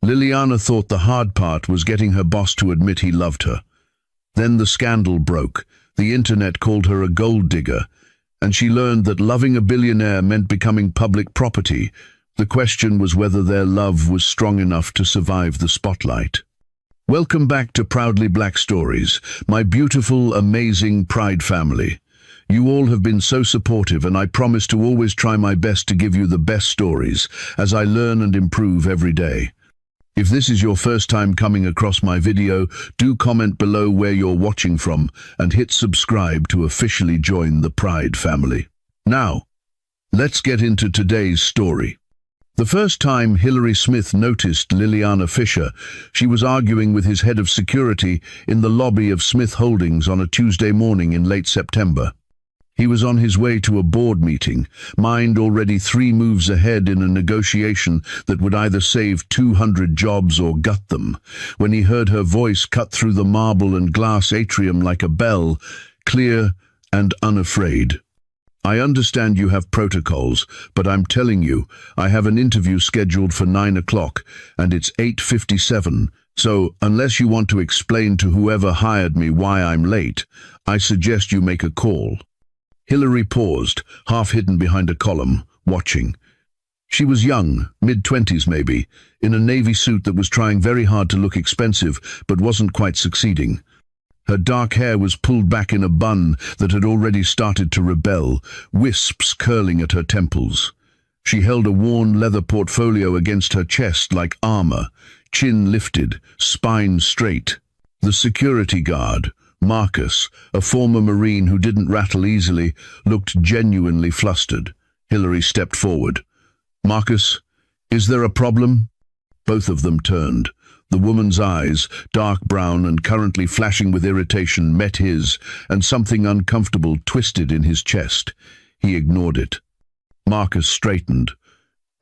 Liliana thought the hard part was getting her boss to admit he loved her. Then the scandal broke. The internet called her a gold digger, and she learned that loving a billionaire meant becoming public property. The question was whether their love was strong enough to survive the spotlight. Welcome back to Proudly Black Stories, my beautiful, amazing Pride family. You all have been so supportive, and I promise to always try my best to give you the best stories as I learn and improve every day. If this is your first time coming across my video, do comment below where you're watching from and hit subscribe to officially join the Pride family. Now, let's get into today's story. The first time Hillary Smith noticed Liliana Fisher, she was arguing with his head of security in the lobby of Smith Holdings on a Tuesday morning in late September. He was on his way to a board meeting, mind already 3 moves ahead in a negotiation that would either save 200 jobs or gut them, when he heard her voice cut through the marble and glass atrium like a bell, clear and unafraid. I understand you have protocols, but I'm telling you, I have an interview scheduled for 9 o'clock, and it's 8:57, so unless you want to explain to whoever hired me why I'm late, I suggest you make a call. Hillary paused, half hidden behind a column, watching. She was young, mid-20s maybe, in a navy suit that was trying very hard to look expensive, but wasn't quite succeeding. Her dark hair was pulled back in a bun that had already started to rebel, wisps curling at her temples. She held a worn leather portfolio against her chest like armor, chin lifted, spine straight. The security guard, Marcus, a former Marine who didn't rattle easily, looked genuinely flustered. Hillary stepped forward. "Marcus, is there a problem?" Both of them turned. The woman's eyes, dark brown and currently flashing with irritation, met his, and something uncomfortable twisted in his chest. He ignored it. Marcus straightened.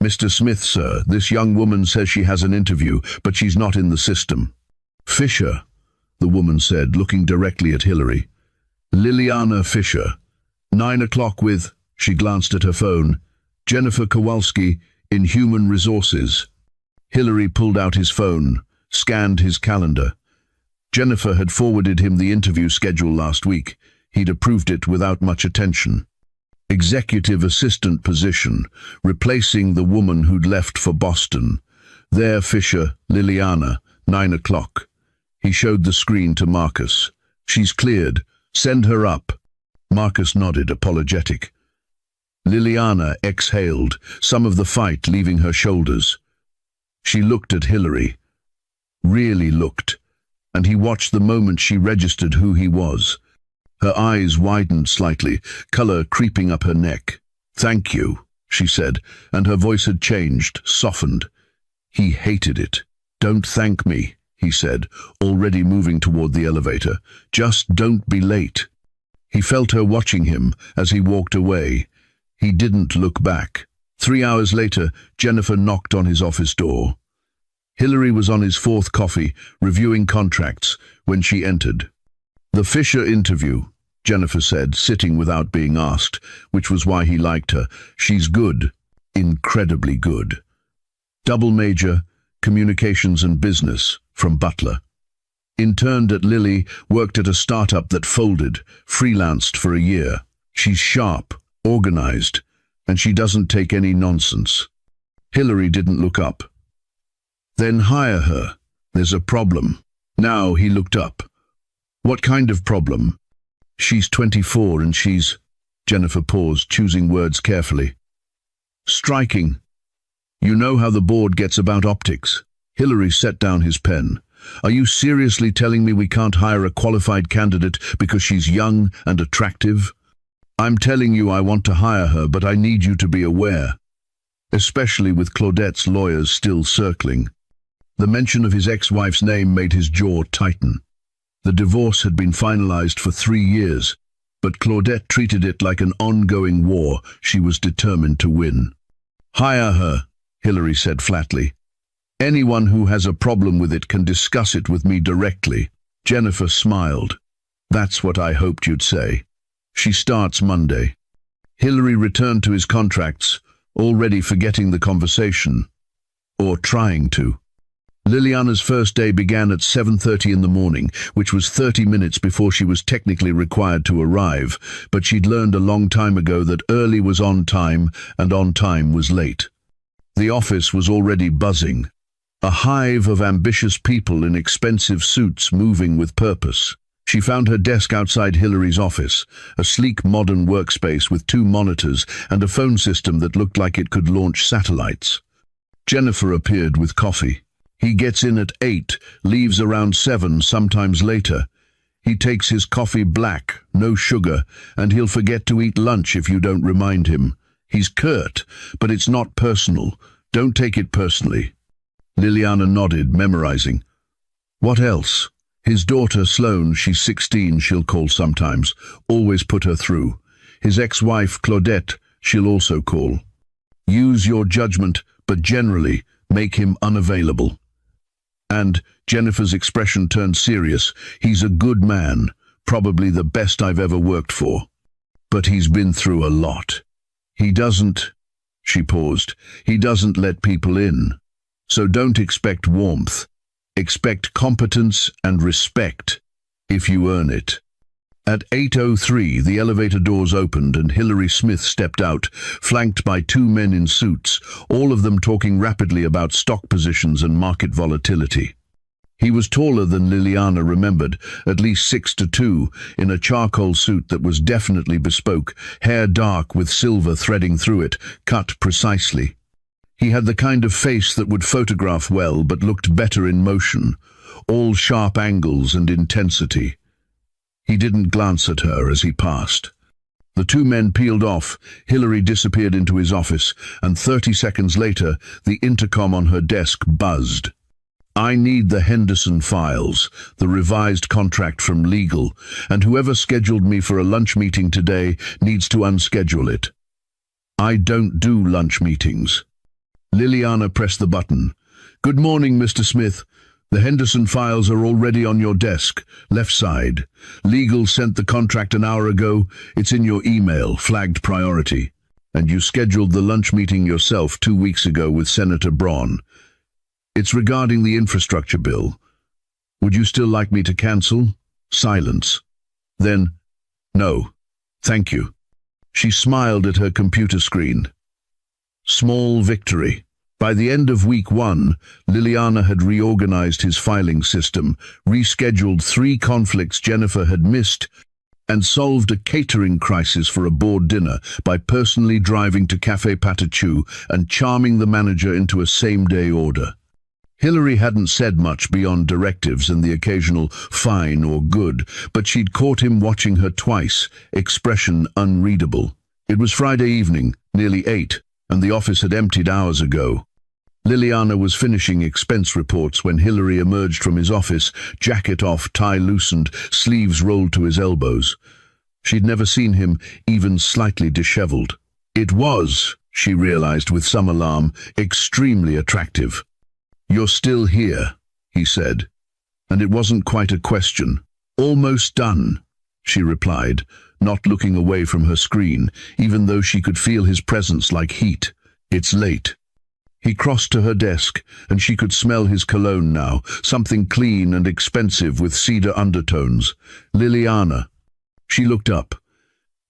"Mr. Smith, sir, this young woman says she has an interview, but she's not in the system." "Fisher," the woman said, looking directly at Hillary. "Liliana Fisher. 9 o'clock with," she glanced at her phone, "Jennifer Kowalski in Human Resources." Hillary pulled out his phone, scanned his calendar. Jennifer had forwarded him the interview schedule last week. He'd approved it without much attention. Executive assistant position, replacing the woman who'd left for Boston. There, Fisher, Liliana, 9 o'clock. He showed the screen to Marcus. "She's cleared. Send her up." Marcus nodded, apologetic. Liliana exhaled, some of the fight leaving her shoulders. She looked at Hillary. Really looked, and he watched the moment she registered who he was. Her eyes widened slightly, color creeping up her neck. "Thank you," she said, and her voice had changed, softened. He hated it. "Don't thank me," he said, already moving toward the elevator. "Just don't be late." He felt her watching him as he walked away. He didn't look back. 3 hours later, Jennifer knocked on his office door. Hillary was on his 4th coffee, reviewing contracts, when she entered. "The Fisher interview," Jennifer said, sitting without being asked, which was why he liked her. "She's good, incredibly good. Double major, communications and business, from Butler. Interned at Lilly, worked at a startup that folded, freelanced for a year. She's sharp, organized, and she doesn't take any nonsense." Hillary didn't look up. "Then hire her. There's a problem." Now he looked up. "What kind of problem?" "She's 24 and she's—" Jennifer paused, choosing words carefully. "Striking. You know how the board gets about optics." Hillary set down his pen. "Are you seriously telling me we can't hire a qualified candidate because she's young and attractive?" "I'm telling you I want to hire her, but I need you to be aware. Especially with Claudette's lawyers still circling." The mention of his ex-wife's name made his jaw tighten. The divorce had been finalized for 3 years, but Claudette treated it like an ongoing war she was determined to win. "Hire her," Hillary said flatly. "Anyone who has a problem with it can discuss it with me directly." Jennifer smiled. "That's what I hoped you'd say. She starts Monday." Hillary returned to his contracts, already forgetting the conversation. Or trying to. Liliana's first day began at 7:30 in the morning, which was 30 minutes before she was technically required to arrive, but she'd learned a long time ago that early was on time and on time was late. The office was already buzzing, a hive of ambitious people in expensive suits moving with purpose. She found her desk outside Hillary's office, a sleek modern workspace with 2 monitors and a phone system that looked like it could launch satellites. Jennifer appeared with coffee. He gets in at 8, leaves around 7, sometimes later. He takes his coffee black, no sugar, and he'll forget to eat lunch if you don't remind him. He's curt, but it's not personal. Don't take it personally. Liliana nodded, memorizing. What else? His daughter, Sloane, she's 16, she'll call sometimes. Always put her through. His ex-wife, Claudette, she'll also call. Use your judgment, but generally, make him unavailable. And Jennifer's expression turned serious. He's a good man, probably the best I've ever worked for. But he's been through a lot. He doesn't, she paused, he doesn't let people in. So don't expect warmth. Expect competence and respect, if you earn it. At 8:03, the elevator doors opened and Hillary Smith stepped out, flanked by 2 men in suits, all of them talking rapidly about stock positions and market volatility. He was taller than Liliana remembered, at least 6'2", in a charcoal suit that was definitely bespoke, hair dark with silver threading through it, cut precisely. He had the kind of face that would photograph well but looked better in motion, all sharp angles and intensity. He didn't glance at her as he passed. The 2 men peeled off, Hillary disappeared into his office, and 30 seconds later, the intercom on her desk buzzed. I need the Henderson files, the revised contract from legal, and whoever scheduled me for a lunch meeting today needs to unschedule it. I don't do lunch meetings. Liliana pressed the button. Good morning, Mr. Smith. The Henderson files are already on your desk, left side. Legal sent the contract an hour ago. It's in your email, flagged priority. And you scheduled the lunch meeting yourself 2 weeks ago with Senator Braun. It's regarding the infrastructure bill. Would you still like me to cancel? Silence. Then, no. Thank you. She smiled at her computer screen. Small victory. By the end of week 1, Liliana had reorganized his filing system, rescheduled 3 conflicts Jennifer had missed, and solved a catering crisis for a board dinner by personally driving to Café Patachu and charming the manager into a same-day order. Hillary hadn't said much beyond directives and the occasional fine or good, but she'd caught him watching her twice, expression unreadable. It was Friday evening, nearly 8, and the office had emptied hours ago. Liliana was finishing expense reports when Hillary emerged from his office, jacket off, tie loosened, sleeves rolled to his elbows. She'd never seen him even slightly disheveled. It was, she realized with some alarm, extremely attractive. You're still here, he said, and it wasn't quite a question. Almost done, she replied, not looking away from her screen, even though she could feel his presence like heat. It's late. He crossed to her desk, and she could smell his cologne now, something clean and expensive with cedar undertones. Liliana. She looked up.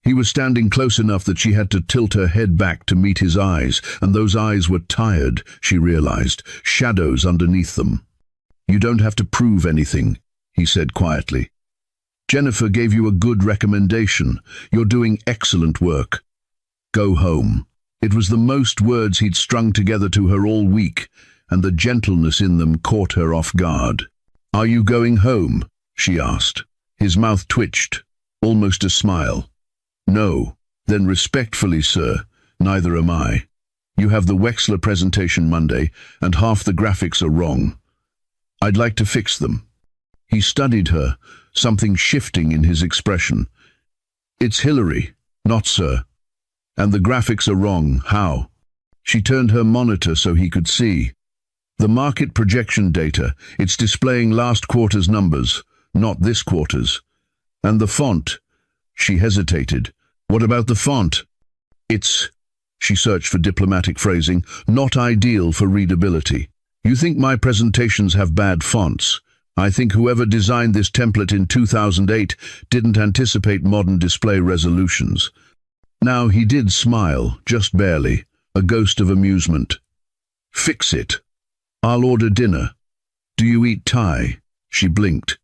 He was standing close enough that she had to tilt her head back to meet his eyes, and those eyes were tired, she realized, shadows underneath them. You don't have to prove anything, he said quietly. Jennifer gave you a good recommendation. You're doing excellent work. Go home. It was the most words he'd strung together to her all week, and the gentleness in them caught her off guard. Are you going home? She asked. His mouth twitched, almost a smile. No. Then respectfully, sir, neither am I. You have the Wexler presentation Monday, and half the graphics are wrong. I'd like to fix them. He studied her, something shifting in his expression. It's Hillary, not sir. And the graphics are wrong. How? She turned her monitor so he could see. The market projection data, it's displaying last quarter's numbers, not this quarter's. And the font. She hesitated. What about the font? It's, she searched for diplomatic phrasing, not ideal for readability. You think my presentations have bad fonts? I think whoever designed this template in 2008 didn't anticipate modern display resolutions. Now he did smile, just barely, a ghost of amusement. Fix it. I'll order dinner. Do you eat Thai? She blinked.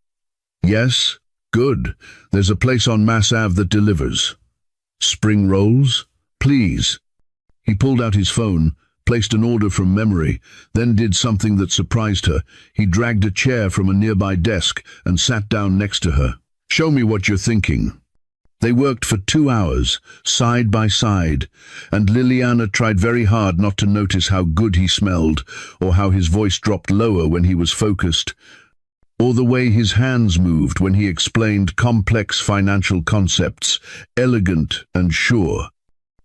Yes? Good. There's a place on Mass Ave that delivers. Spring rolls? Please. He pulled out his phone, placed an order from memory, then did something that surprised her. He dragged a chair from a nearby desk and sat down next to her. Show me what you're thinking. They worked for 2 hours, side by side, and Liliana tried very hard not to notice how good he smelled, or how his voice dropped lower when he was focused, or the way his hands moved when he explained complex financial concepts, elegant and sure.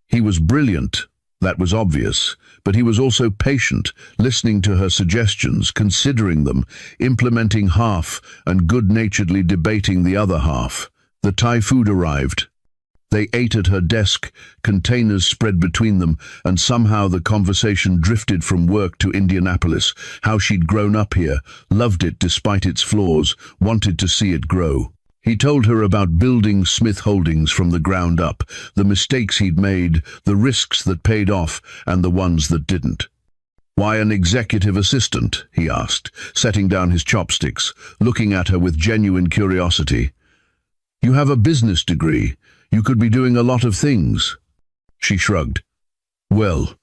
He was brilliant, that was obvious, but he was also patient, listening to her suggestions, considering them, implementing half, and good-naturedly debating the other half. The Thai food arrived. They ate at her desk, containers spread between them, and somehow the conversation drifted from work to Indianapolis, how she'd grown up here, loved it despite its flaws, wanted to see it grow. He told her about building Smith Holdings from the ground up, the mistakes he'd made, the risks that paid off, and the ones that didn't. Why an executive assistant? He asked, setting down his chopsticks, looking at her with genuine curiosity. You have a business degree. You could be doing a lot of things. She shrugged. Well,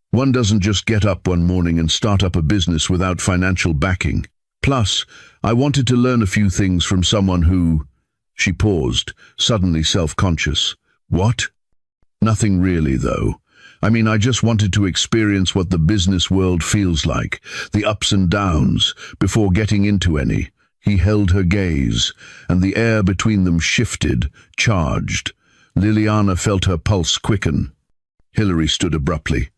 one doesn't just get up one morning and start up a business without financial backing. Plus, I wanted to learn a few things from someone who... She paused, suddenly self-conscious. What? Nothing really, though. I mean, I just wanted to experience what the business world feels like, the ups and downs, before getting into any. He held her gaze, and the air between them shifted, charged. Liliana felt her pulse quicken. Hilary stood abruptly.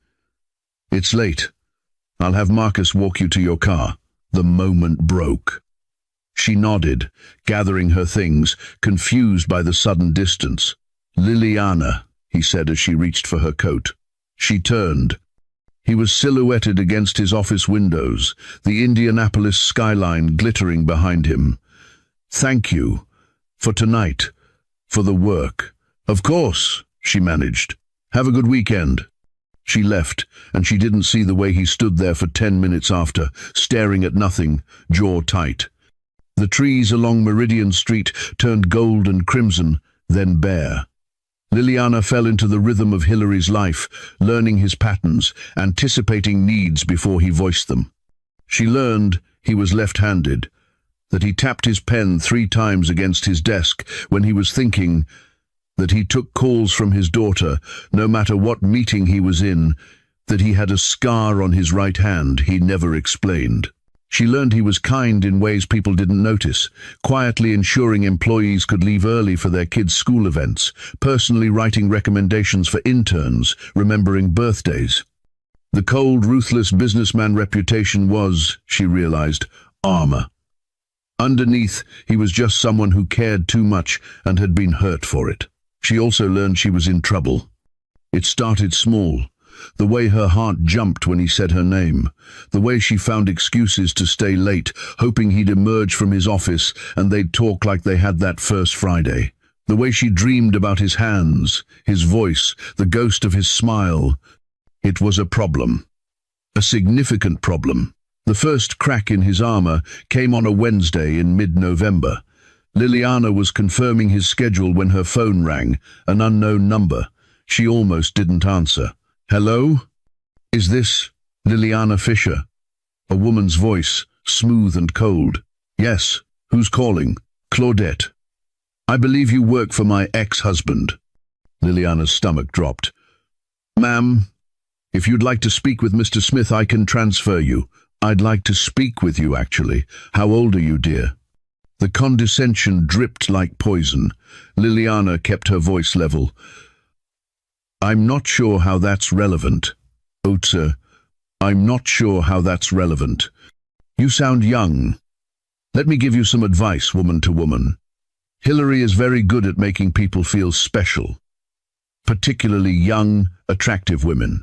It's late. I'll have Marcus walk you to your car. The moment broke. She nodded, gathering her things, confused by the sudden distance. Liliana, he said as she reached for her coat. She turned. He was silhouetted against his office windows, the Indianapolis skyline glittering behind him. Thank you. For tonight. For the work. Of course, she managed. Have a good weekend. She left, and she didn't see the way he stood there for 10 minutes after, staring at nothing, jaw tight. The trees along Meridian Street turned gold and crimson, then bare. Liliana fell into the rhythm of Hilary's life, learning his patterns, anticipating needs before he voiced them. She learned he was left-handed, that he tapped his pen 3 times against his desk when he was thinking, that he took calls from his daughter, no matter what meeting he was in, that he had a scar on his right hand he never explained. She learned he was kind in ways people didn't notice, quietly ensuring employees could leave early for their kids' school events, personally writing recommendations for interns, remembering birthdays. The cold, ruthless businessman reputation was, she realized, armor. Underneath, he was just someone who cared too much and had been hurt for it. She also learned she was in trouble. It started small. The way her heart jumped when he said her name, the way she found excuses to stay late, hoping he'd emerge from his office and they'd talk like they had that first Friday, the way she dreamed about his hands, his voice, the ghost of his smile. It was a problem. A significant problem. The first crack in his armor came on a Wednesday in mid-November. Liliana was confirming his schedule when her phone rang, an unknown number. She almost didn't answer. Hello? Is this Liliana Fisher? A woman's voice, smooth and cold. Yes. Who's calling? Claudette. I believe you work for my ex-husband. Liliana's stomach dropped. Ma'am, if you'd like to speak with Mr. Smith, I can transfer you. I'd like to speak with you, actually. How old are you, dear? The condescension dripped like poison. Liliana kept her voice level. I'm not sure how that's relevant. Otze, I'm not sure how that's relevant. You sound young. Let me give you some advice, woman to woman. Hilary is very good at making people feel special, particularly young, attractive women.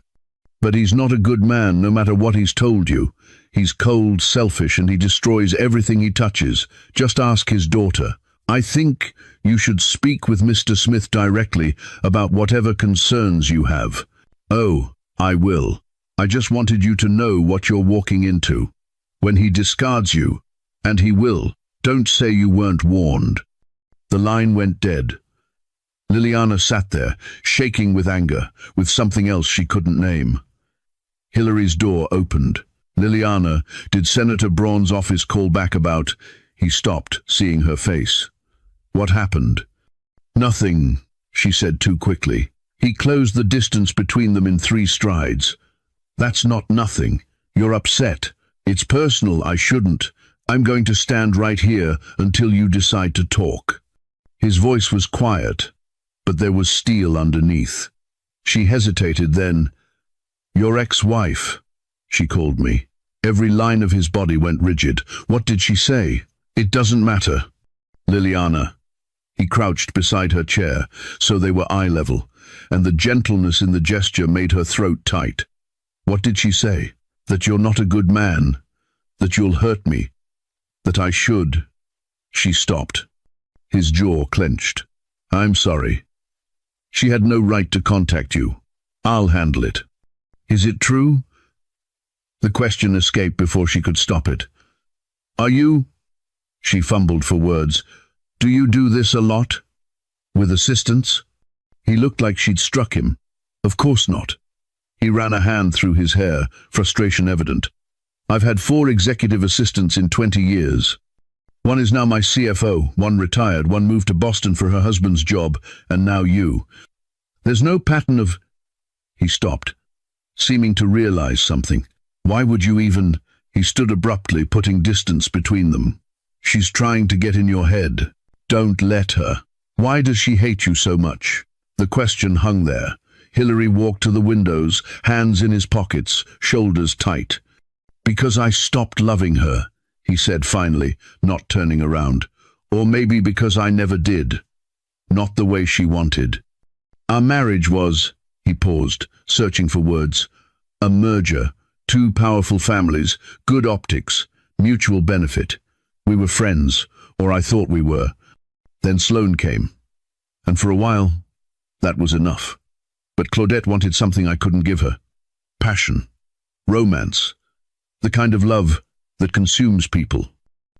But he's not a good man no matter what he's told you. He's cold, selfish, and he destroys everything he touches. Just ask his daughter. I think you should speak with Mr. Smith directly about whatever concerns you have. Oh, I will. I just wanted you to know what you're walking into. When he discards you, and he will, don't say you weren't warned." The line went dead. Liliana sat there, shaking with anger, with something else she couldn't name. Hillary's door opened. "Liliana, did Senator Braun's office call back about—" He stopped, seeing her face. "What happened?" "Nothing," she said too quickly. He closed the distance between them in 3 strides. "That's not nothing. You're upset. It's personal. I shouldn't. I'm going to stand right here until you decide to talk." His voice was quiet, but there was steel underneath. She hesitated, then, "Your ex-wife," she called me. Every line of his body went rigid. "What did she say?" "It doesn't matter." "Liliana." He crouched beside her chair, so they were eye level, and the gentleness in the gesture made her throat tight. "What did she say?" "That you're not a good man, that you'll hurt me, that I should." She stopped. His jaw clenched. "I'm sorry. She had no right to contact you. I'll handle it." "Is it true?" The question escaped before she could stop it. "Are you—" She fumbled for words. "Do you do this a lot? With assistance?" He looked like she'd struck him. "Of course not." He ran a hand through his hair, frustration evident. "I've had 4 executive assistants in 20 years. One is now my CFO, one retired, one moved to Boston for her husband's job, and now you. There's no pattern of—" He stopped, seeming to realize something. "Why would you even—" He stood abruptly, putting distance between them. "She's trying to get in your head. Don't let her. Why does she hate you so much?" The question hung there. Hillary walked to the windows, hands in his pockets, shoulders tight. "Because I stopped loving her," he said finally, not turning around. "Or maybe because I never did. Not the way she wanted. Our marriage was—" He paused, searching for words. "A merger. 2 powerful families, good optics, mutual benefit. We were friends, or I thought we were. Then Sloane came. And for a while, that was enough. But Claudette wanted something I couldn't give her. Passion. Romance. The kind of love that consumes people."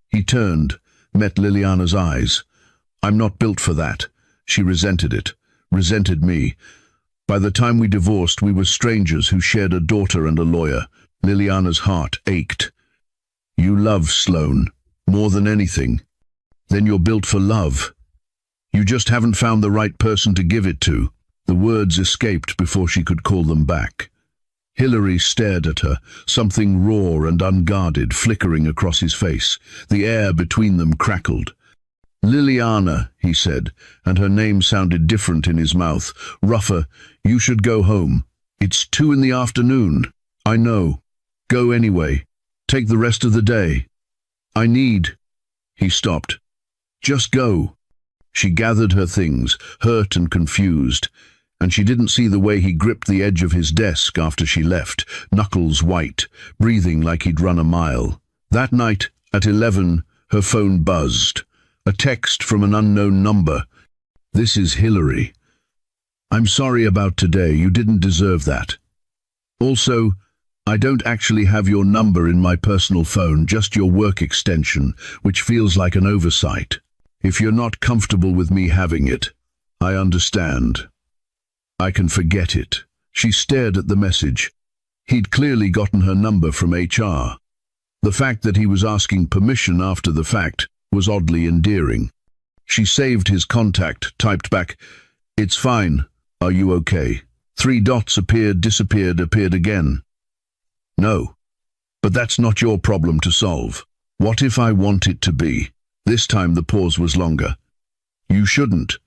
He turned, met Liliana's eyes. "I'm not built for that." She resented it, resented me. By the time we divorced, we were strangers who shared a daughter and a lawyer. Liliana's heart ached. "You love Sloane, more than anything. Then you're built for love. You just haven't found the right person to give it to." The words escaped before she could call them back. Hillary stared at her, something raw and unguarded flickering across his face. The air between them crackled. "Liliana," he said, and her name sounded different in his mouth, rougher. "You should go home. It's 2 in the afternoon. I know. Go anyway. Take the rest of the day. I need—" He stopped. "Just go." She gathered her things, hurt and confused, and she didn't see the way he gripped the edge of his desk after she left, knuckles white, breathing like he'd run a mile. That night, at 11, her phone buzzed. A text from an unknown number. "This is Hillary. I'm sorry about today. You didn't deserve that. Also, I don't actually have your number in my personal phone, just your work extension, which feels like an oversight. If you're not comfortable with me having it, I understand. I can forget it." She stared at the message. He'd clearly gotten her number from HR. The fact that he was asking permission after the fact was oddly endearing. She saved his contact, typed back, "It's fine. Are you okay?" 3 dots appeared, disappeared, appeared again. "No. But that's not your problem to solve. What if I want it to be?" This time the pause was longer. "You shouldn't.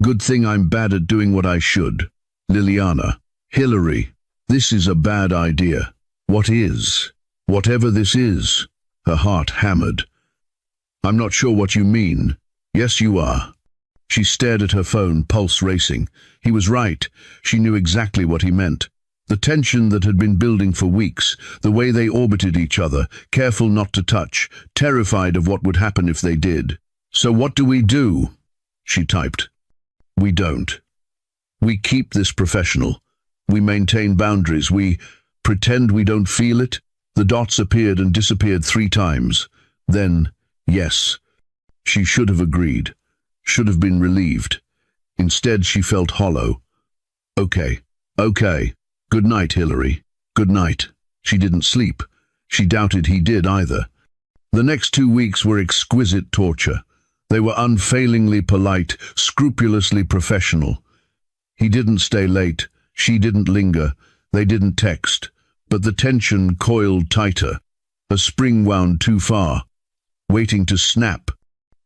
Good thing I'm bad at doing what I should." "Liliana." "Hillary, this is a bad idea." "What is?" "Whatever this is." Her heart hammered. "I'm not sure what you mean." "Yes, you are." She stared at her phone, pulse racing. He was right. She knew exactly what he meant. The tension that had been building for weeks, the way they orbited each other, careful not to touch, terrified of what would happen if they did. "So what do we do?" she typed. "We don't. We keep this professional. We maintain boundaries. We pretend we don't feel it." The dots appeared and disappeared 3 times. Then, yes. She should have agreed. Should have been relieved. Instead, she felt hollow. Okay. Good night, Hillary. Good night. She didn't sleep. She doubted he did either. The next 2 weeks were exquisite torture. They were unfailingly polite, scrupulously professional. He didn't stay late. She didn't linger. They didn't text. But the tension coiled tighter. A spring wound too far, waiting to snap.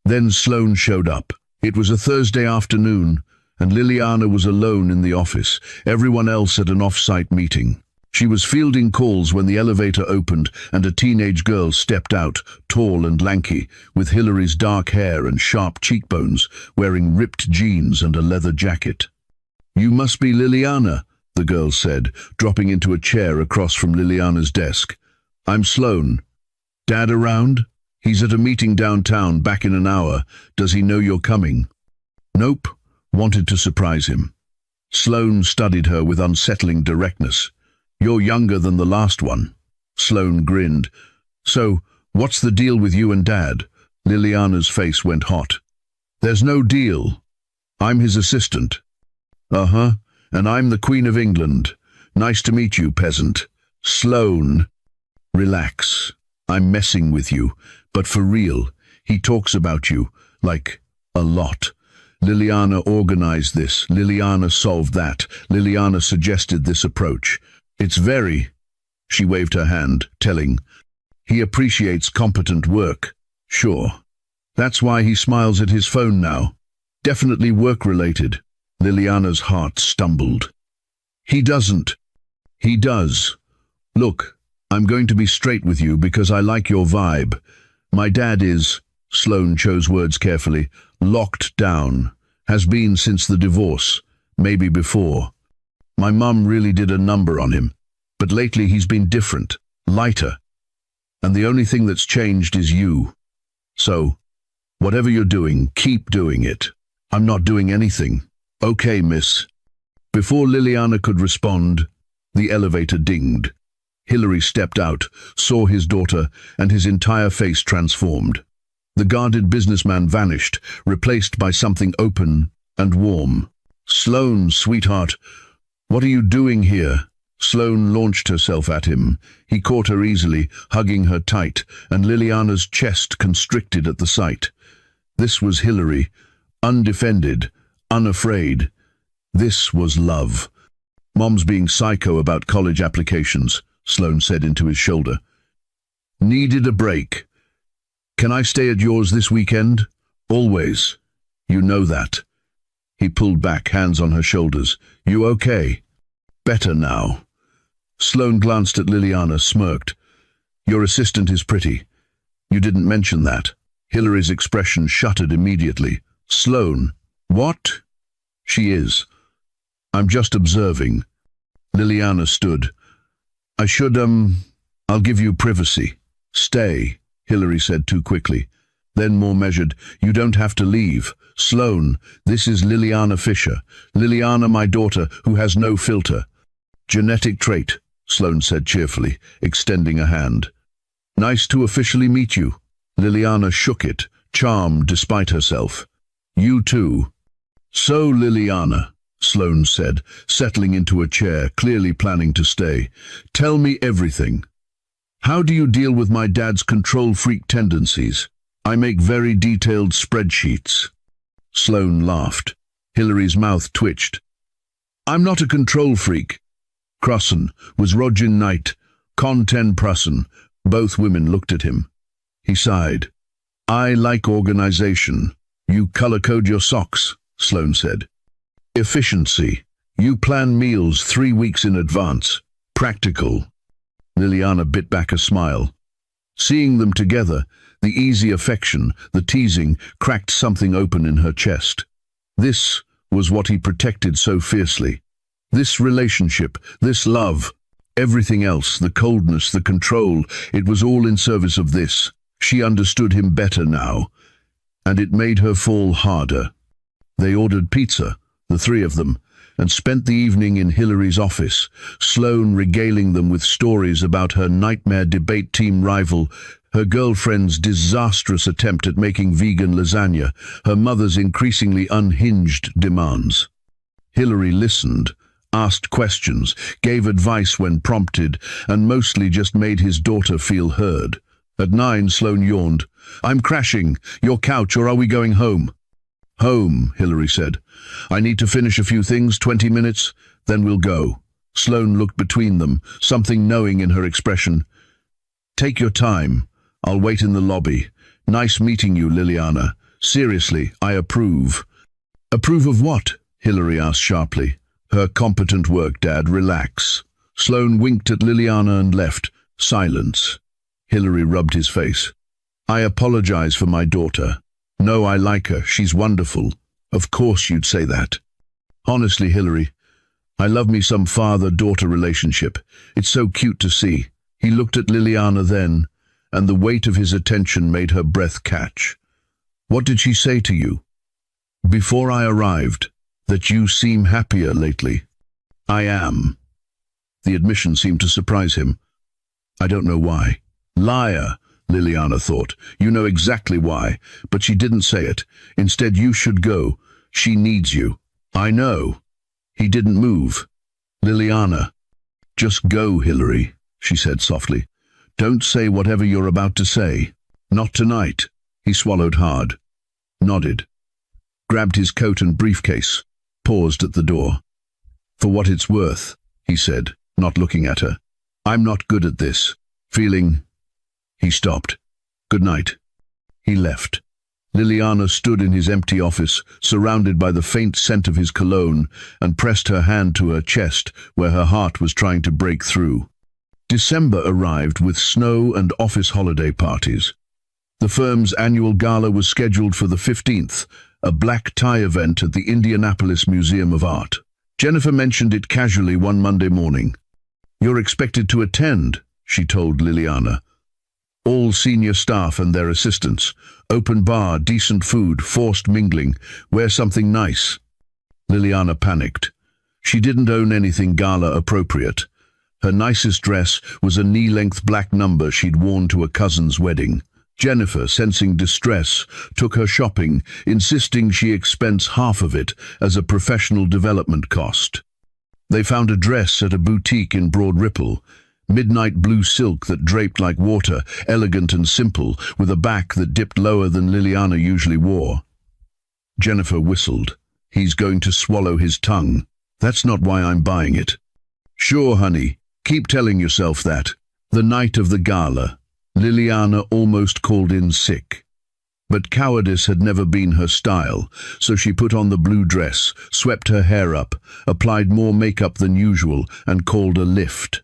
Then Sloane showed up. It was a Thursday afternoon, and Liliana was alone in the office, everyone else at an off-site meeting. She was fielding calls when the elevator opened and a teenage girl stepped out, tall and lanky, with Hillary's dark hair and sharp cheekbones, wearing ripped jeans and a leather jacket. "You must be Liliana," the girl said, dropping into a chair across from Liliana's desk. "I'm Sloane. Dad around? He's at a meeting downtown, back in an hour. Does he know you're coming?" "Nope." Wanted to surprise him. Sloane studied her with unsettling directness. "You're younger than the last one." Sloane grinned. "So, what's the deal with you and Dad?" Liliana's face went hot. "There's no deal. I'm his assistant." "Uh-huh, and I'm the Queen of England. Nice to meet you, peasant." "Sloane, relax. I'm messing with you, but for real. He talks about you, like, a lot. Liliana organized this. Liliana solved that. Liliana suggested this approach. It's very," she waved her hand, telling, "he appreciates competent work." "Sure. That's why he smiles at his phone now. Definitely work-related." Liliana's heart stumbled. "He doesn't." "He does. Look, I'm going to be straight with you because I like your vibe. My dad is," Sloane chose words carefully, "locked down. Has been since the divorce, maybe before. My mum really did a number on him, but lately he's been different, lighter. And the only thing that's changed is you. So, whatever you're doing, keep doing it." "I'm not doing anything." "Okay, miss." Before Liliana could respond, the elevator dinged. Hillary stepped out, saw his daughter, and his entire face transformed. The guarded businessman vanished, replaced by something open and warm. "Sloane, sweetheart, what are you doing here?" Sloane launched herself at him. He caught her easily, hugging her tight, and Liliana's chest constricted at the sight. This was Hillary, undefended, unafraid. This was love. "Mom's being psycho about college applications," Sloane said into his shoulder. "Needed a break. Can I stay at yours this weekend?" "Always. You know that." He pulled back, hands on her shoulders. "You okay?" "Better now." Sloane glanced at Liliana, smirked. "Your assistant is pretty. You didn't mention that." Hillary's expression shuttered immediately. "Sloane, what?" "She is. I'm just observing." Liliana stood. I'll give you privacy." "Stay," Hillary said too quickly. Then more measured, "You don't have to leave. Sloane, this is Liliana Fisher. Liliana, my daughter, who has no filter." "Genetic trait," Sloane said cheerfully, extending a hand. "Nice to officially meet you." Liliana shook it, charmed despite herself. "You too." "So, Liliana," Sloane said, settling into a chair, clearly planning to stay, "tell me everything. How do you deal with my dad's control freak tendencies? I make very detailed spreadsheets." Sloane laughed. Hillary's mouth twitched. "I'm not a control freak. Crossen was Rogin Knight, Con 10 Prussen." Both women looked at him. He sighed. "I like organization. You color-code your socks," Sloane said. "Efficiency. You plan meals 3 weeks in advance. Practical." Liliana bit back a smile. Seeing them together, the easy affection, the teasing, cracked something open in her chest. This was what he protected so fiercely. This relationship, this love, everything else, the coldness, the control, it was all in service of this. She understood him better now, and it made her fall harder. They ordered pizza, the three of them, and spent the evening in Hillary's office, Sloane regaling them with stories about her nightmare debate team rival, her girlfriend's disastrous attempt at making vegan lasagna, her mother's increasingly unhinged demands. Hillary listened, asked questions, gave advice when prompted, and mostly just made his daughter feel heard. At 9, Sloane yawned. "I'm crashing. Your couch, or are we going home?" "Home," Hillary said. "I need to finish a few things, 20 minutes, then we'll go." Sloane looked between them, something knowing in her expression. "Take your time. I'll wait in the lobby. Nice meeting you, Liliana. Seriously, I approve." "Approve of what?" Hillary asked sharply. "Her competent work, Dad. Relax." Sloane winked at Liliana and left. Silence. Hillary rubbed his face. "I apologize for my daughter. No, I like her. She's wonderful. Of course you'd say that." "Honestly, Hillary, I love me some father-daughter relationship. It's so cute to see." He looked at Liliana then, and the weight of his attention made her breath catch. "What did she say to you?" "Before I arrived, that you seem happier lately." "I am." The admission seemed to surprise him. "I don't know why." "Liar," Liliana thought. "You know exactly why, but she didn't say it. Instead, you should go. She needs you." "I know." He didn't move. "Liliana." "Just go, Hillary," she said softly. "Don't say whatever you're about to say. Not tonight." He swallowed hard, nodded, grabbed his coat and briefcase, paused at the door. "For what it's worth," he said, not looking at her. "I'm not good at this. Feeling—" He stopped. "Good night." He left. Liliana stood in his empty office, surrounded by the faint scent of his cologne, and pressed her hand to her chest, where her heart was trying to break through. December arrived with snow and office holiday parties. The firm's annual gala was scheduled for the 15th, a black tie event at the Indianapolis Museum of Art. Jennifer mentioned it casually one Monday morning. "You're expected to attend," she told Liliana. "All senior staff and their assistants. Open bar, decent food, forced mingling. Wear something nice." Liliana panicked. She didn't own anything gala-appropriate. Her nicest dress was a knee-length black number she'd worn to a cousin's wedding. Jennifer, sensing distress, took her shopping, insisting she expense half of it as a professional development cost. They found a dress at a boutique in Broad Ripple, midnight blue silk that draped like water, elegant and simple, with a back that dipped lower than Liliana usually wore. Jennifer whistled. "He's going to swallow his tongue. That's not why I'm buying it." "Sure, honey. Keep telling yourself that." The night of the gala, Liliana almost called in sick. But cowardice had never been her style, so she put on the blue dress, swept her hair up, applied more makeup than usual, and called a lift.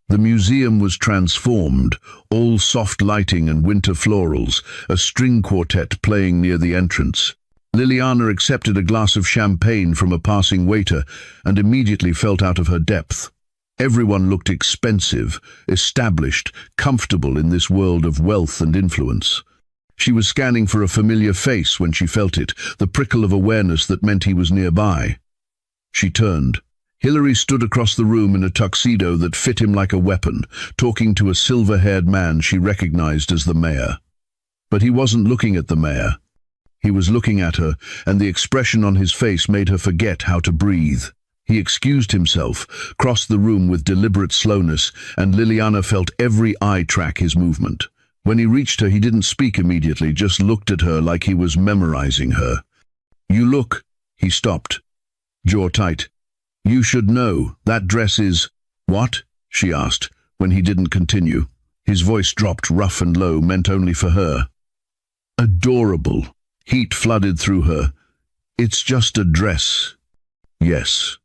The museum was transformed, all soft lighting and winter florals, a string quartet playing near the entrance. Liliana accepted a glass of champagne from a passing waiter and immediately felt out of her depth. Everyone looked expensive, established, comfortable in this world of wealth and influence. She was scanning for a familiar face when she felt it, the prickle of awareness that meant he was nearby. She turned. Hillary stood across the room in a tuxedo that fit him like a weapon, talking to a silver-haired man she recognized as the mayor. But he wasn't looking at the mayor. He was looking at her, and the expression on his face made her forget how to breathe. He excused himself, crossed the room with deliberate slowness, and Liliana felt every eye track his movement. When he reached her, he didn't speak immediately, just looked at her like he was memorizing her. "You look—" He stopped, jaw tight. "You should know, that dress is—" "What?" she asked, when he didn't continue. His voice dropped rough and low, meant only for her. "Adorable." Heat flooded through her. "It's just a dress." "Yes,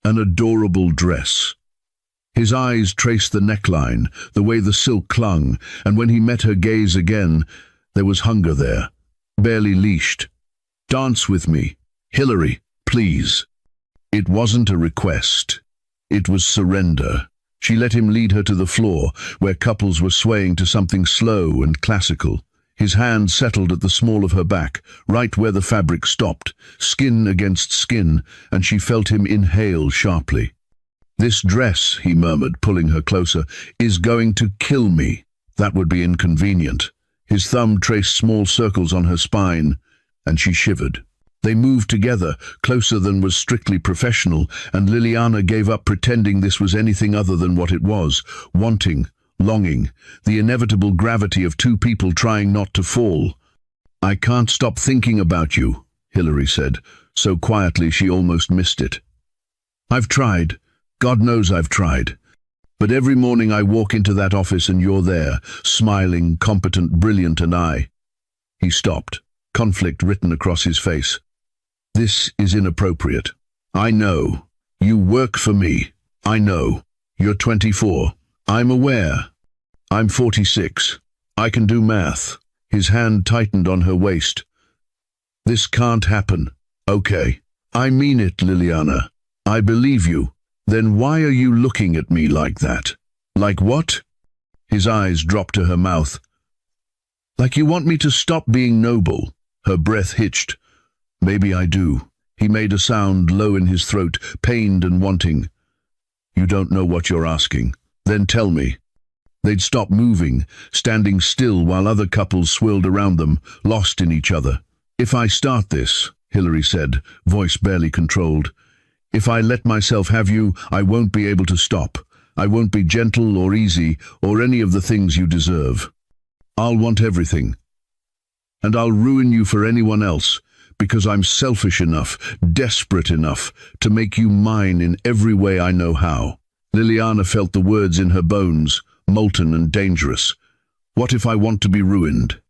an adorable dress." His eyes traced the neckline, the way the silk clung, and when he met her gaze again, there was hunger there, barely leashed. "Dance with me. Hillary, please." It wasn't a request. It was surrender. She let him lead her to the floor, where couples were swaying to something slow and classical. His hand settled at the small of her back, right where the fabric stopped, skin against skin, and she felt him inhale sharply. "This dress," he murmured, pulling her closer, "is going to kill me." That would be inconvenient. His thumb traced small circles on her spine, and she shivered. They moved together, closer than was strictly professional, and Liliana gave up pretending this was anything other than what it was, wanting, longing, the inevitable gravity of two people trying not to fall. "I can't stop thinking about you," Hilary said, so quietly she almost missed it. "I've tried. God knows I've tried. But every morning I walk into that office and you're there, smiling, competent, brilliant, and I—" He stopped, conflict written across his face. "This is inappropriate. I know. You work for me. I know. You're 24. I'm aware. I'm 46. I can do math." His hand tightened on her waist. "This can't happen." "Okay. I mean it, Liliana. I believe you. Then why are you looking at me like that?" "Like what?" His eyes dropped to her mouth. "Like you want me to stop being noble." Her breath hitched. "Maybe I do." He made a sound low in his throat, pained and wanting. "You don't know what you're asking. Then tell me." They'd stopped moving, standing still while other couples swirled around them, lost in each other. "If I start this," Hilary said, voice barely controlled, "if I let myself have you, I won't be able to stop. I won't be gentle or easy or any of the things you deserve. I'll want everything. And I'll ruin you for anyone else, because I'm selfish enough, desperate enough, to make you mine in every way I know how." Liliana felt the words in her bones, molten and dangerous. "What if I want to be ruined?"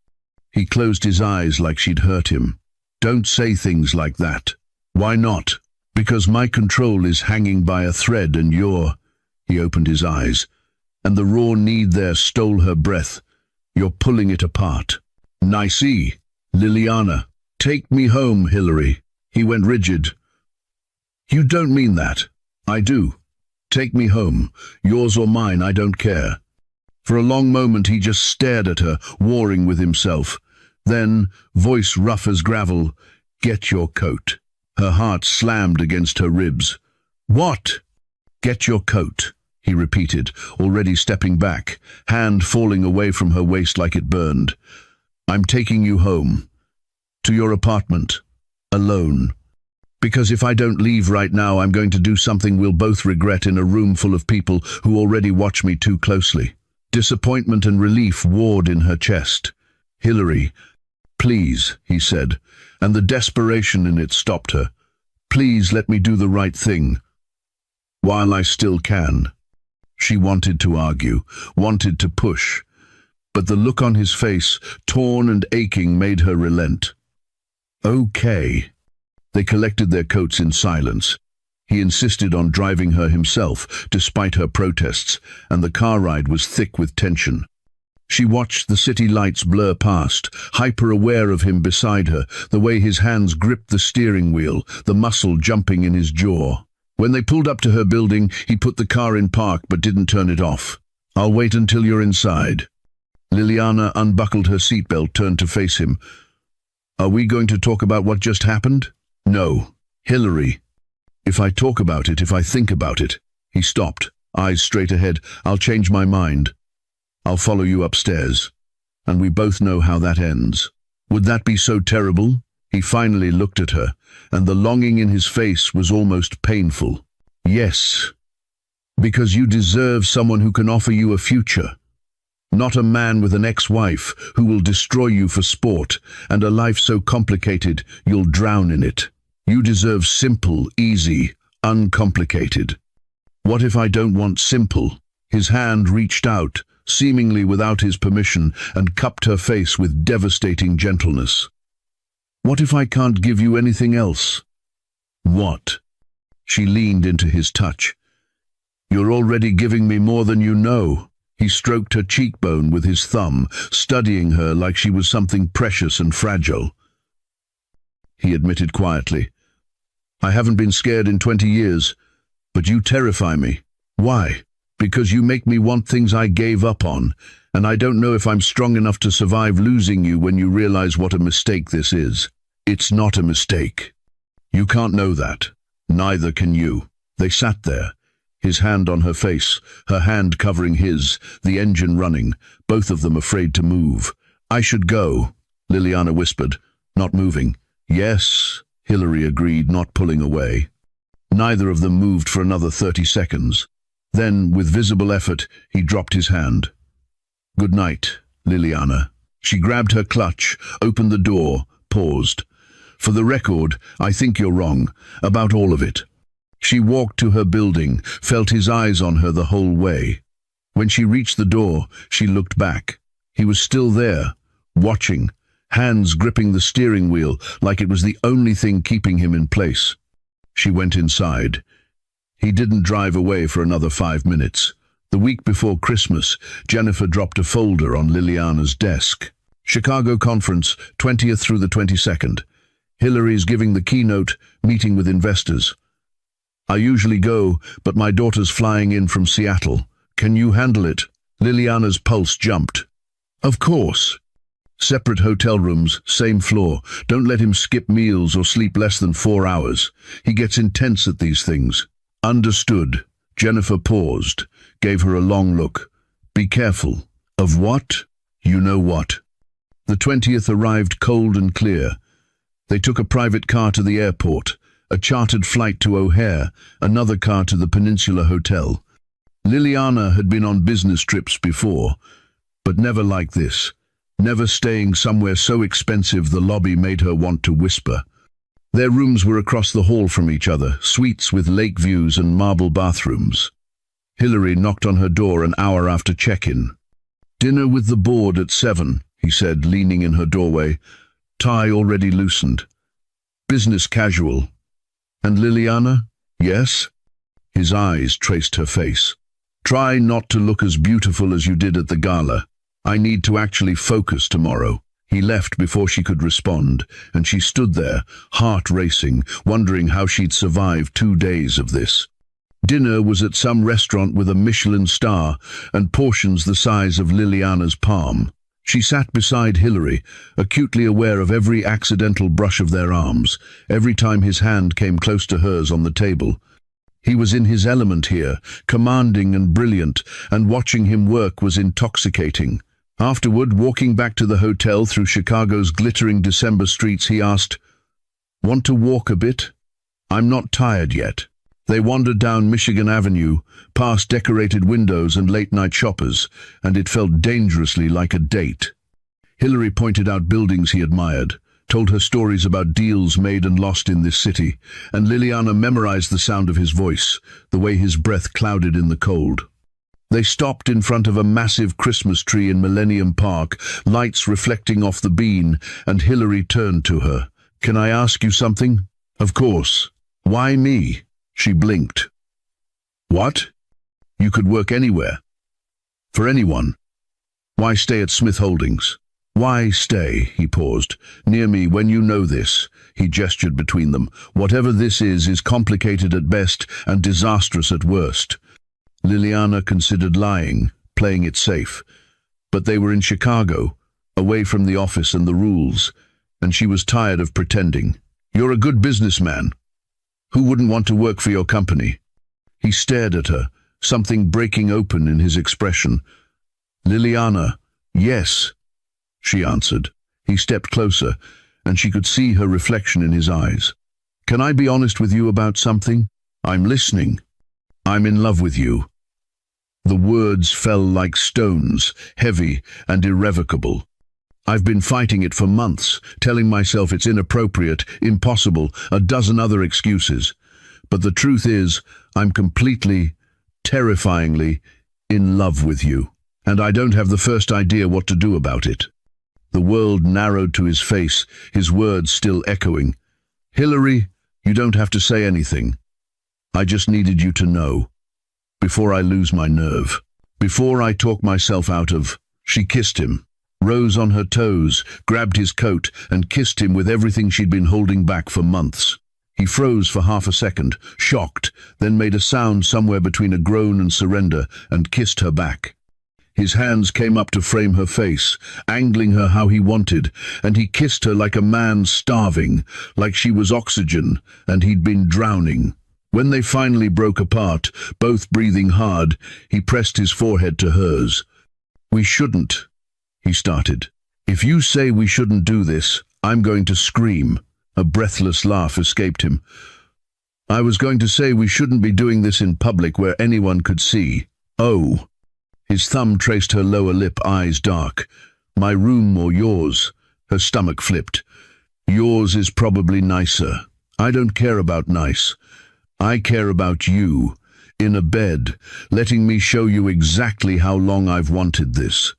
He closed his eyes like she'd hurt him. "Don't say things like that." "Why not?" "Because my control is hanging by a thread and you're—" He opened his eyes, and the raw need there stole her breath. "You're pulling it apart." "Nicey." "Liliana." "Take me home, Hilary." He went rigid. "You don't mean that." "I do. Take me home. Yours or mine, I don't care." For a long moment he just stared at her, warring with himself. Then, voice rough as gravel, "Get your coat." Her heart slammed against her ribs. "What?" "Get your coat," he repeated, already stepping back, hand falling away from her waist like it burned. "I'm taking you home. To your apartment. Alone. Because if I don't leave right now, I'm going to do something we'll both regret in a room full of people who already watch me too closely." Disappointment and relief warred in her chest. "Hilary, please," he said, and the desperation in it stopped her. "Please let me do the right thing. While I still can." She wanted to argue, wanted to push, but the look on his face, torn and aching, made her relent. "Okay." They collected their coats in silence. He insisted on driving her himself, despite her protests, and the car ride was thick with tension. She watched the city lights blur past, hyper-aware of him beside her, the way his hands gripped the steering wheel, the muscle jumping in his jaw. When they pulled up to her building, he put the car in park but didn't turn it off. "I'll wait until you're inside." Liliana unbuckled her seatbelt, turned to face him. "Are we going to talk about what just happened?" "No." "Hilary, if I talk about it, if I think about it—" He stopped, eyes straight ahead. "I'll change my mind. I'll follow you upstairs. And we both know how that ends." "Would that be so terrible?" He finally looked at her, and the longing in his face was almost painful. "Yes. Because you deserve someone who can offer you a future. Not a man with an ex-wife who will destroy you for sport, and a life so complicated you'll drown in it. You deserve simple, easy, uncomplicated." "What if I don't want simple?" His hand reached out, seemingly without his permission, and cupped her face with devastating gentleness. "What if I can't give you anything else?" "What?" She leaned into his touch. "You're already giving me more than you know." He stroked her cheekbone with his thumb, studying her like she was something precious and fragile. He admitted quietly, I haven't been scared in 20 years, but you terrify me. Why? Because you make me want things I gave up on, and I don't know if I'm strong enough to survive losing you when you realize what a mistake this is. It's not a mistake. You can't know that. Neither can you. They sat there, his hand on her face, her hand covering his, the engine running, both of them afraid to move. I should go, Liliana whispered, not moving. Yes, Hilary agreed, not pulling away. Neither of them moved for another 30 seconds. Then, with visible effort, he dropped his hand. Good night, Liliana. She grabbed her clutch, opened the door, paused. For the record, I think you're wrong, about all of it. She walked to her building, felt his eyes on her the whole way. When she reached the door, she looked back. He was still there, watching, hands gripping the steering wheel like it was the only thing keeping him in place. She went inside. He didn't drive away for another 5 minutes. The week before Christmas, Jennifer dropped a folder on Liliana's desk. Chicago conference, 20th through the 22nd. Hilary's giving the keynote, meeting with investors. I usually go, but my daughter's flying in from Seattle. Can you handle it? Liliana's pulse jumped. Of course. Separate hotel rooms, same floor. Don't let him skip meals or sleep less than 4 hours. He gets intense at these things. Understood. Jennifer paused, gave her a long look. Be careful. Of what? You know what. The 20th arrived cold and clear. They took a private car to the airport, a chartered flight to O'Hare, another car to the Peninsula Hotel. Liliana had been on business trips before, but never like this. Never staying somewhere so expensive the lobby made her want to whisper. Their rooms were across the hall from each other, suites with lake views and marble bathrooms. Hilary knocked on her door an hour after check-in. Dinner with the board at 7, he said, leaning in her doorway, tie already loosened. Business casual. And Liliana? Yes? His eyes traced her face. Try not to look as beautiful as you did at the gala. I need to actually focus tomorrow. He left before she could respond, and she stood there, heart racing, wondering how she'd survive 2 days of this. Dinner was at some restaurant with a Michelin star and portions the size of Liliana's palm. She sat beside Hilary, acutely aware of every accidental brush of their arms, every time his hand came close to hers on the table. He was in his element here, commanding and brilliant, and watching him work was intoxicating. Afterward, walking back to the hotel through Chicago's glittering December streets, he asked, "Want to walk a bit? I'm not tired yet." They wandered down Michigan Avenue, past decorated windows and late-night shoppers, and it felt dangerously like a date. Hilary pointed out buildings he admired, told her stories about deals made and lost in this city, and Liliana memorized the sound of his voice, the way his breath clouded in the cold. They stopped in front of a massive Christmas tree in Millennium Park, lights reflecting off the bean, and Hilary turned to her. "Can I ask you something?" "Of course." "Why me?" She blinked. "What? You could work anywhere. For anyone. Why stay at Smith Holdings?" "Why stay?" He paused. "Near me when you know this." He gestured between them. "Whatever this is complicated at best and disastrous at worst." Liliana considered lying, playing it safe. But they were in Chicago, away from the office and the rules, and she was tired of pretending. "You're a good businessman. Who wouldn't want to work for your company?" He stared at her, something breaking open in his expression. "Liliana, yes," she answered. He stepped closer, and she could see her reflection in his eyes. "Can I be honest with you about something?" "I'm listening." "I'm in love with you." The words fell like stones, heavy and irrevocable. "I've been fighting it for months, telling myself it's inappropriate, impossible, a dozen other excuses. But the truth is, I'm completely, terrifyingly in love with you, and I don't have the first idea what to do about it." The world narrowed to his face, his words still echoing. "Hilary, you don't have to say anything. I just needed you to know. Before I lose my nerve. Before I talk myself out of..." She kissed him, rose on her toes, grabbed his coat, and kissed him with everything she'd been holding back for months. He froze for half a second, shocked, then made a sound somewhere between a groan and surrender, and kissed her back. His hands came up to frame her face, angling her how he wanted, and he kissed her like a man starving, like she was oxygen, and he'd been drowning. When they finally broke apart, both breathing hard, he pressed his forehead to hers. "We shouldn't," he started. "If you say we shouldn't do this, I'm going to scream." A breathless laugh escaped him. "I was going to say we shouldn't be doing this in public where anyone could see." "Oh." His thumb traced her lower lip, eyes dark. "My room or yours?" Her stomach flipped. "Yours is probably nicer. I don't care about nice. I care about you, in a bed, letting me show you exactly how long I've wanted this."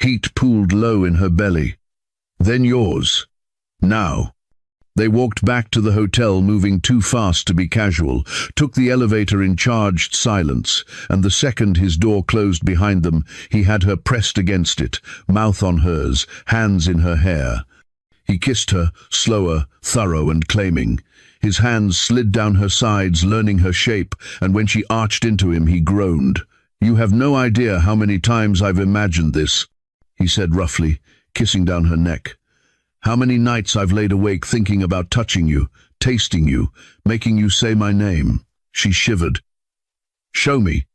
Heat pooled low in her belly. "Then yours. Now." They walked back to the hotel, moving too fast to be casual, took the elevator in charged silence, and the second his door closed behind them, he had her pressed against it, mouth on hers, hands in her hair. He kissed her, slower, thorough and claiming. His hands slid down her sides, learning her shape, and when she arched into him, he groaned. "You have no idea how many times I've imagined this," he said roughly, kissing down her neck. "How many nights I've laid awake thinking about touching you, tasting you, making you say my name." She shivered. "Show me."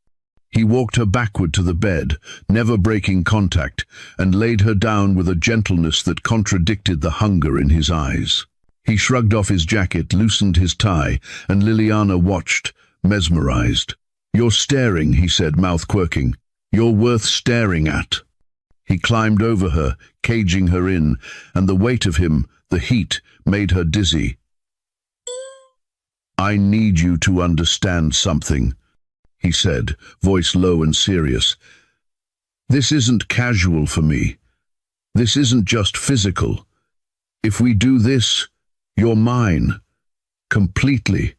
He walked her backward to the bed, never breaking contact, and laid her down with a gentleness that contradicted the hunger in his eyes. He shrugged off his jacket, loosened his tie, and Liliana watched, mesmerized. "You're staring," he said, mouth quirking. "You're worth staring at." He climbed over her, caging her in, and the weight of him, the heat, made her dizzy. "I need you to understand something," he said, voice low and serious. "This isn't casual for me. This isn't just physical. If we do this, you're mine. Completely.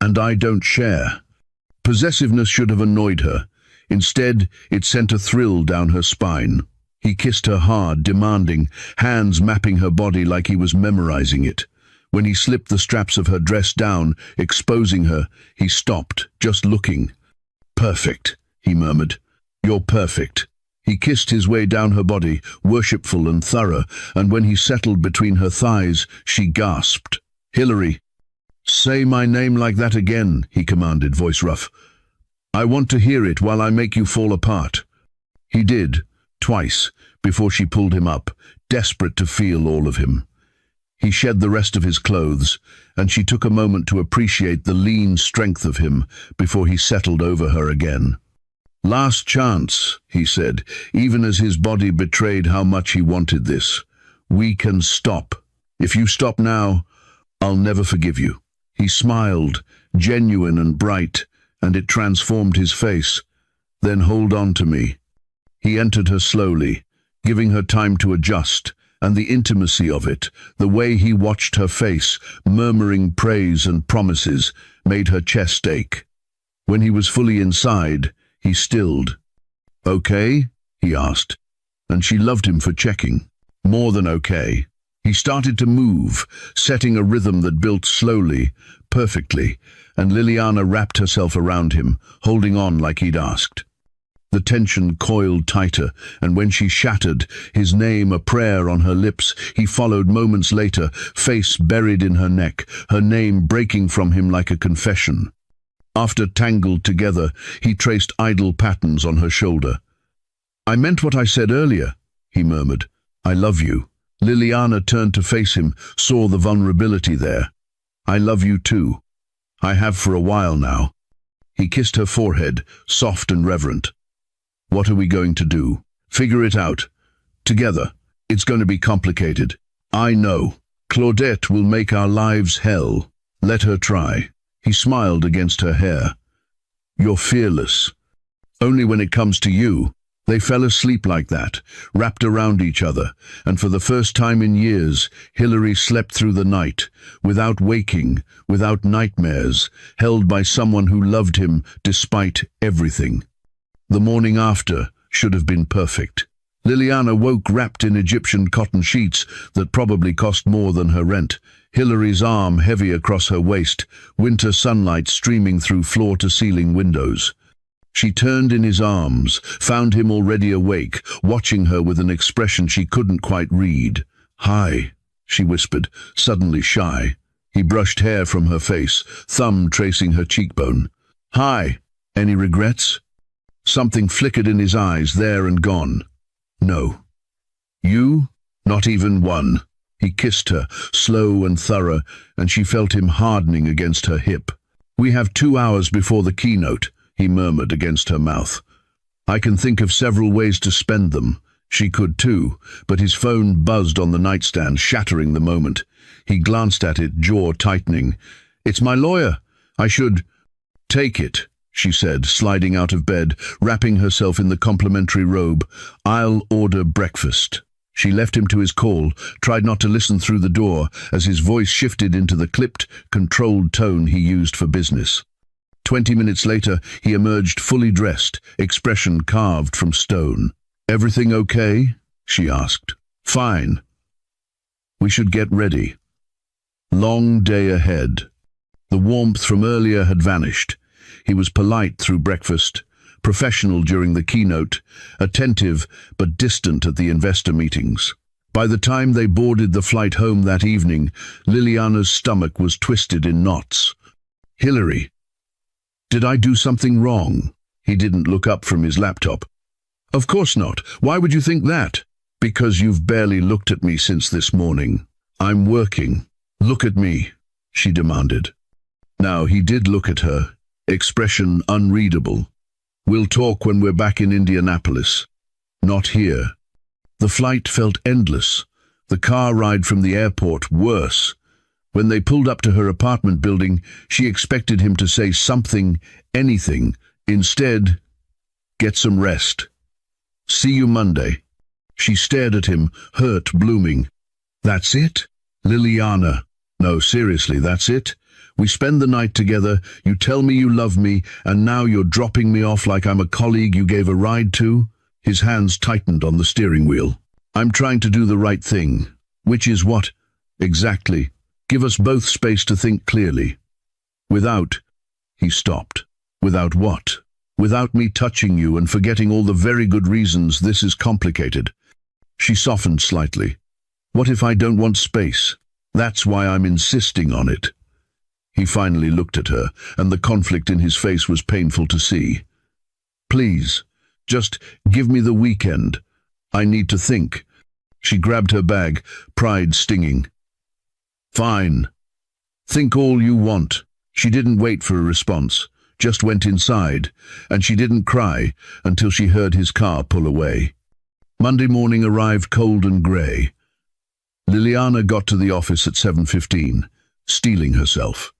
And I don't share." Possessiveness should have annoyed her. Instead, it sent a thrill down her spine. He kissed her hard, demanding, hands mapping her body like he was memorizing it. When he slipped the straps of her dress down, exposing her, he stopped, just looking. "Perfect," he murmured. "You're perfect." He kissed his way down her body, worshipful and thorough, and when he settled between her thighs, she gasped. "Hillary." "Say my name like that again," he commanded, voice rough. "I want to hear it while I make you fall apart." He did, twice, before she pulled him up, desperate to feel all of him. He shed the rest of his clothes, and she took a moment to appreciate the lean strength of him before he settled over her again. "Last chance," he said, even as his body betrayed how much he wanted this. "We can stop. If you stop now, I'll never forgive you." He smiled, genuine and bright, and it transformed his face. "Then hold on to me." He entered her slowly, giving her time to adjust, and the intimacy of it, the way he watched her face, murmuring praise and promises, made her chest ache. When he was fully inside, he stilled. "Okay?" he asked, and she loved him for checking. More than okay. He started to move, setting a rhythm that built slowly, perfectly, and Liliana wrapped herself around him, holding on like he'd asked. The tension coiled tighter, and when she shattered, his name a prayer on her lips, he followed moments later, face buried in her neck, her name breaking from him like a confession. After tangled together, he traced idle patterns on her shoulder. "I meant what I said earlier," he murmured. "I love you." Liliana turned to face him, saw the vulnerability there. "I love you too. I have for a while now." He kissed her forehead, soft and reverent. "What are we going to do?" "Figure it out. Together. It's going to be complicated. I know. Claudette will make our lives hell. Let her try." He smiled against her hair. "You're fearless. Only when it comes to you." They fell asleep like that, wrapped around each other, and for the first time in years, Hillary slept through the night, without waking, without nightmares, held by someone who loved him despite everything. The morning after should have been perfect. Liliana woke wrapped in Egyptian cotton sheets that probably cost more than her rent. Hillary's arm heavy across her waist, winter sunlight streaming through floor-to-ceiling windows. She turned in his arms, found him already awake, watching her with an expression she couldn't quite read. "Hi," she whispered, suddenly shy. He brushed hair from her face, thumb tracing her cheekbone. "Hi. Any regrets?" Something flickered in his eyes, there and gone. "No." "You?" "Not even one." He kissed her, slow and thorough, and she felt him hardening against her hip. "We have 2 hours before the keynote," he murmured against her mouth. "I can think of several ways to spend them." She could too, but his phone buzzed on the nightstand, shattering the moment. He glanced at it, jaw tightening. "It's my lawyer. I should—" "Take it," she said, sliding out of bed, wrapping herself in the complimentary robe. "I'll order breakfast." She left him to his call, tried not to listen through the door as his voice shifted into the clipped, controlled tone he used for business. 20 minutes later, he emerged fully dressed, expression carved from stone. "Everything okay?" she asked. "Fine. We should get ready." Long day ahead. The warmth from earlier had vanished. He was polite through breakfast, professional during the keynote, attentive but distant at the investor meetings. By the time they boarded the flight home that evening, Liliana's stomach was twisted in knots. "Hillary, did I do something wrong?" He didn't look up from his laptop. "Of course not. Why would you think that?" "Because you've barely looked at me since this morning. I'm working. Look at me," she demanded. Now he did look at her, expression unreadable. "We'll talk when we're back in Indianapolis. Not here." The flight felt endless. The car ride from the airport worse. When they pulled up to her apartment building, she expected him to say something, anything. Instead, "Get some rest. See you Monday." She stared at him, hurt blooming. "That's it? Liliana." "No, seriously, that's it? We spend the night together, you tell me you love me, and now you're dropping me off like I'm a colleague you gave a ride to?" His hands tightened on the steering wheel. "I'm trying to do the right thing." "Which is what?" "Exactly. Give us both space to think clearly." "Without—" He stopped. "Without what?" "Without me touching you and forgetting all the very good reasons this is complicated." She softened slightly. "What if I don't want space? That's why I'm insisting on it." He finally looked at her, and the conflict in his face was painful to see. "Please, just give me the weekend. I need to think." She grabbed her bag, pride stinging. "Fine. Think all you want." She didn't wait for a response, just went inside, and she didn't cry until she heard his car pull away. Monday morning arrived cold and grey. Liliana got to the office at 7:15, steeling herself.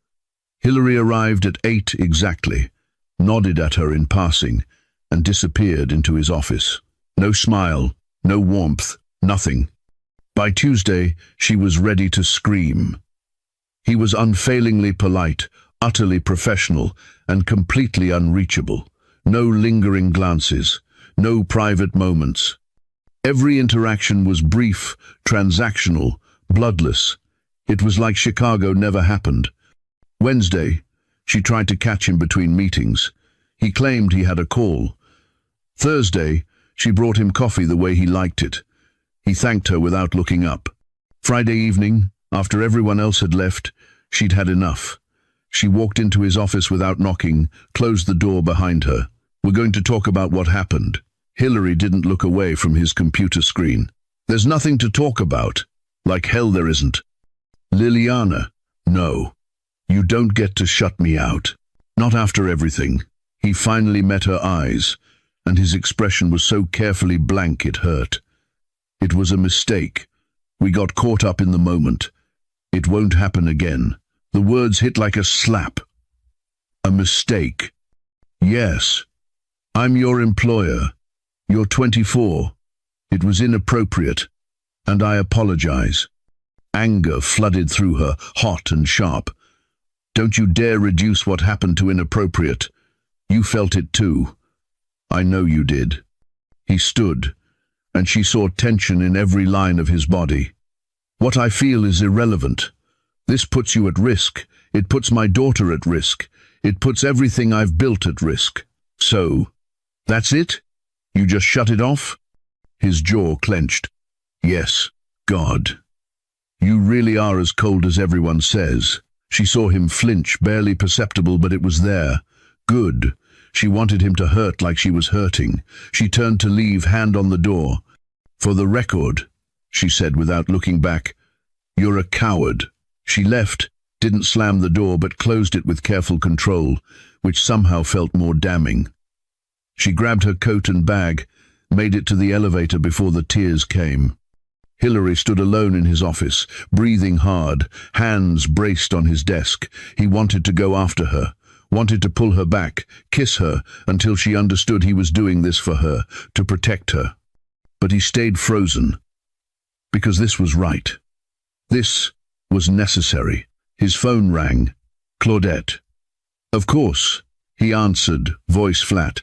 Hillary arrived at 8 exactly, nodded at her in passing, and disappeared into his office. No smile, no warmth, nothing. By Tuesday, she was ready to scream. He was unfailingly polite, utterly professional, and completely unreachable. No lingering glances, no private moments. Every interaction was brief, transactional, bloodless. It was like Chicago never happened. Wednesday, she tried to catch him between meetings. He claimed he had a call. Thursday, she brought him coffee the way he liked it. He thanked her without looking up. Friday evening, after everyone else had left, she'd had enough. She walked into his office without knocking, closed the door behind her. "We're going to talk about what happened." Hillary didn't look away from his computer screen. "There's nothing to talk about." "Like hell there isn't." "Liliana, no. You don't get to shut me out. Not after everything." He finally met her eyes, and his expression was so carefully blank it hurt. "It was a mistake. We got caught up in the moment. It won't happen again." The words hit like a slap. "A mistake." "Yes. I'm your employer. You're 24. It was inappropriate, and I apologize." Anger flooded through her, hot and sharp. "Don't you dare reduce what happened to inappropriate. You felt it too. I know you did." He stood, and she saw tension in every line of his body. "What I feel is irrelevant. This puts you at risk. It puts my daughter at risk. It puts everything I've built at risk. So, that's it? You just shut it off? His jaw clenched. Yes, God. You really are as cold as everyone says. She saw him flinch, barely perceptible, but it was there. Good. She wanted him to hurt like she was hurting. She turned to leave, hand on the door. For the record, she said without looking back, you're a coward. She left, didn't slam the door, but closed it with careful control, which somehow felt more damning. She grabbed her coat and bag, made it to the elevator before the tears came. Hillary stood alone in his office, breathing hard, hands braced on his desk. He wanted to go after her, wanted to pull her back, kiss her, until she understood he was doing this for her, to protect her. But he stayed frozen, because this was right. This was necessary. His phone rang. Claudette. Of course, he answered, voice flat.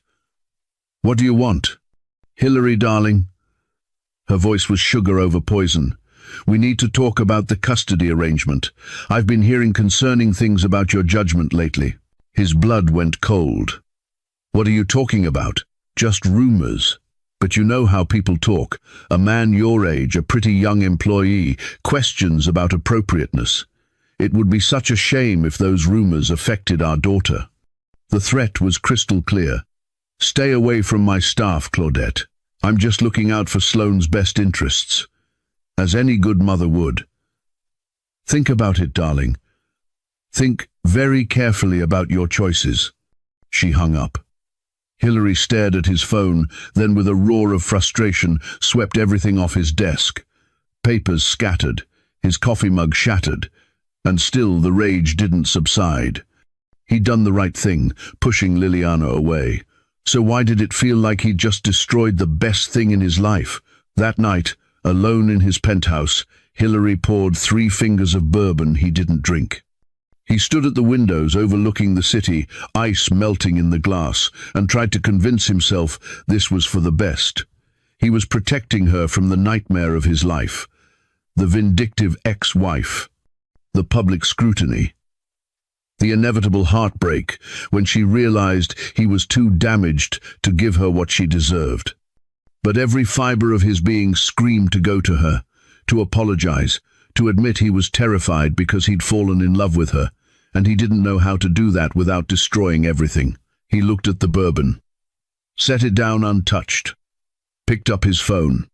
What do you want? Hillary, darling. Her voice was sugar over poison. We need to talk about the custody arrangement. I've been hearing concerning things about your judgment lately. His blood went cold. What are you talking about? Just rumors. But you know how people talk. A man your age, a pretty young employee, questions about appropriateness. It would be such a shame if those rumors affected our daughter. The threat was crystal clear. Stay away from my staff, Claudette. I'm just looking out for Sloane's best interests, as any good mother would. Think about it, darling. Think very carefully about your choices. She hung up. Hillary stared at his phone, then with a roar of frustration swept everything off his desk. Papers scattered, his coffee mug shattered, and still the rage didn't subside. He'd done the right thing, pushing Liliana away. So why did it feel like he'd just destroyed the best thing in his life? That night, alone in his penthouse, Hillary poured 3 fingers of bourbon he didn't drink. He stood at the windows overlooking the city, ice melting in the glass, and tried to convince himself this was for the best. He was protecting her from the nightmare of his life, the vindictive ex-wife, the public scrutiny, the inevitable heartbreak when she realized he was too damaged to give her what she deserved. But every fiber of his being screamed to go to her, to apologize, to admit he was terrified because he'd fallen in love with her, and he didn't know how to do that without destroying everything. He looked at the bourbon, set it down untouched, picked up his phone,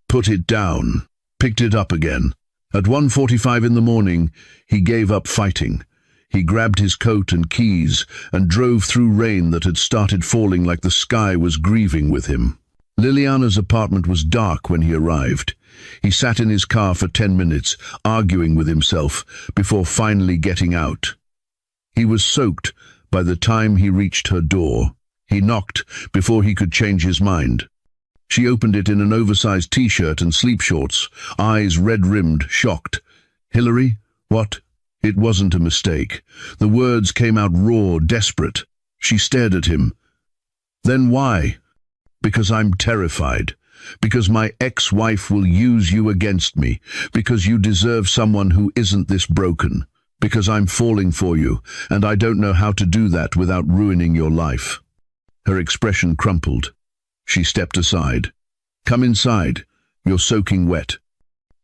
put it down, picked it up again. At 1:45 in the morning, he gave up fighting. He grabbed his coat and keys and drove through rain that had started falling like the sky was grieving with him. Liliana's apartment was dark when he arrived. He sat in his car for 10 minutes, arguing with himself, before finally getting out. He was soaked by the time he reached her door. He knocked before he could change his mind. She opened it in an oversized t-shirt and sleep shorts, eyes red-rimmed, shocked. Hillary? What? It wasn't a mistake. The words came out raw, desperate. She stared at him. Then why? Because I'm terrified. Because my ex-wife will use you against me. Because you deserve someone who isn't this broken. Because I'm falling for you, and I don't know how to do that without ruining your life. Her expression crumpled. She stepped aside. Come inside. You're soaking wet.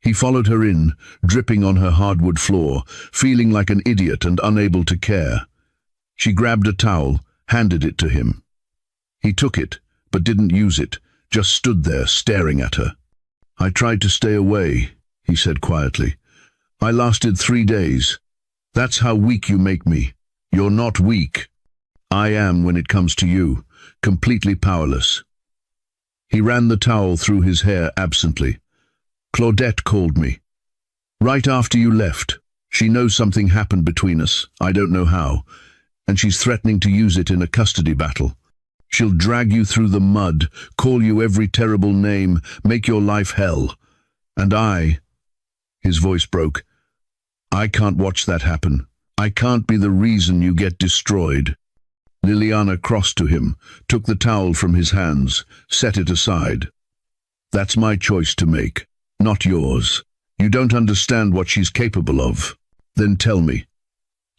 He followed her in, dripping on her hardwood floor, feeling like an idiot and unable to care. She grabbed a towel, handed it to him. He took it, but didn't use it, just stood there staring at her. I tried to stay away, he said quietly. I lasted 3 days. That's how weak you make me. You're not weak. I am when it comes to you, completely powerless. He ran the towel through his hair absently. Claudette called me. Right after you left. She knows something happened between us, I don't know how, and she's threatening to use it in a custody battle. She'll drag you through the mud, call you every terrible name, make your life hell. And his voice broke, I can't watch that happen. I can't be the reason you get destroyed. Liliana crossed to him, took the towel from his hands, set it aside. That's my choice to make, not yours. You don't understand what she's capable of. Then tell me.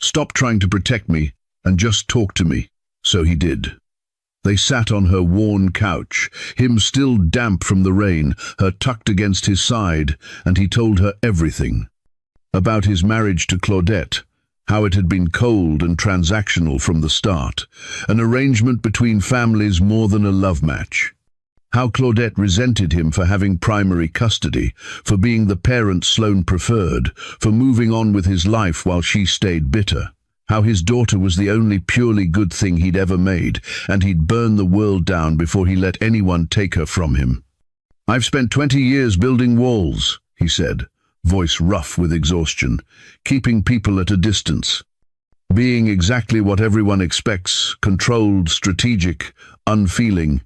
Stop trying to protect me and just talk to me." So he did. They sat on her worn couch, him still damp from the rain, her tucked against his side, and he told her everything. About his marriage to Claudette, how it had been cold and transactional from the start, an arrangement between families more than a love match. How Claudette resented him for having primary custody, for being the parent Sloane preferred, for moving on with his life while she stayed bitter. How his daughter was the only purely good thing he'd ever made, and he'd burn the world down before he let anyone take her from him. "I've spent 20 years building walls," he said, voice rough with exhaustion, keeping people at a distance. Being exactly what everyone expects, controlled, strategic, unfeeling.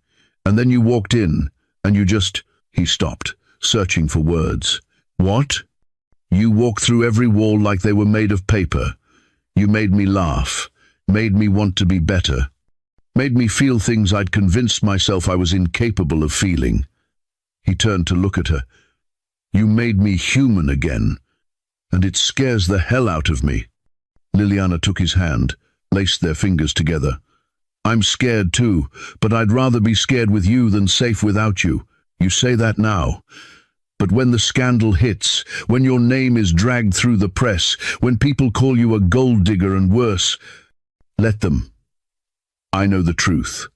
And then you walked in, and you just... He stopped, searching for words. "What?" "You walked through every wall like they were made of paper. You made me laugh, made me want to be better, made me feel things I'd convinced myself I was incapable of feeling." He turned to look at her. "You made me human again, and it scares the hell out of me." Liliana took his hand, laced their fingers together. "I'm scared too, but I'd rather be scared with you than safe without you. You say that now. But when the scandal hits, when your name is dragged through the press, when people call you a gold digger and worse, let them. I know the truth.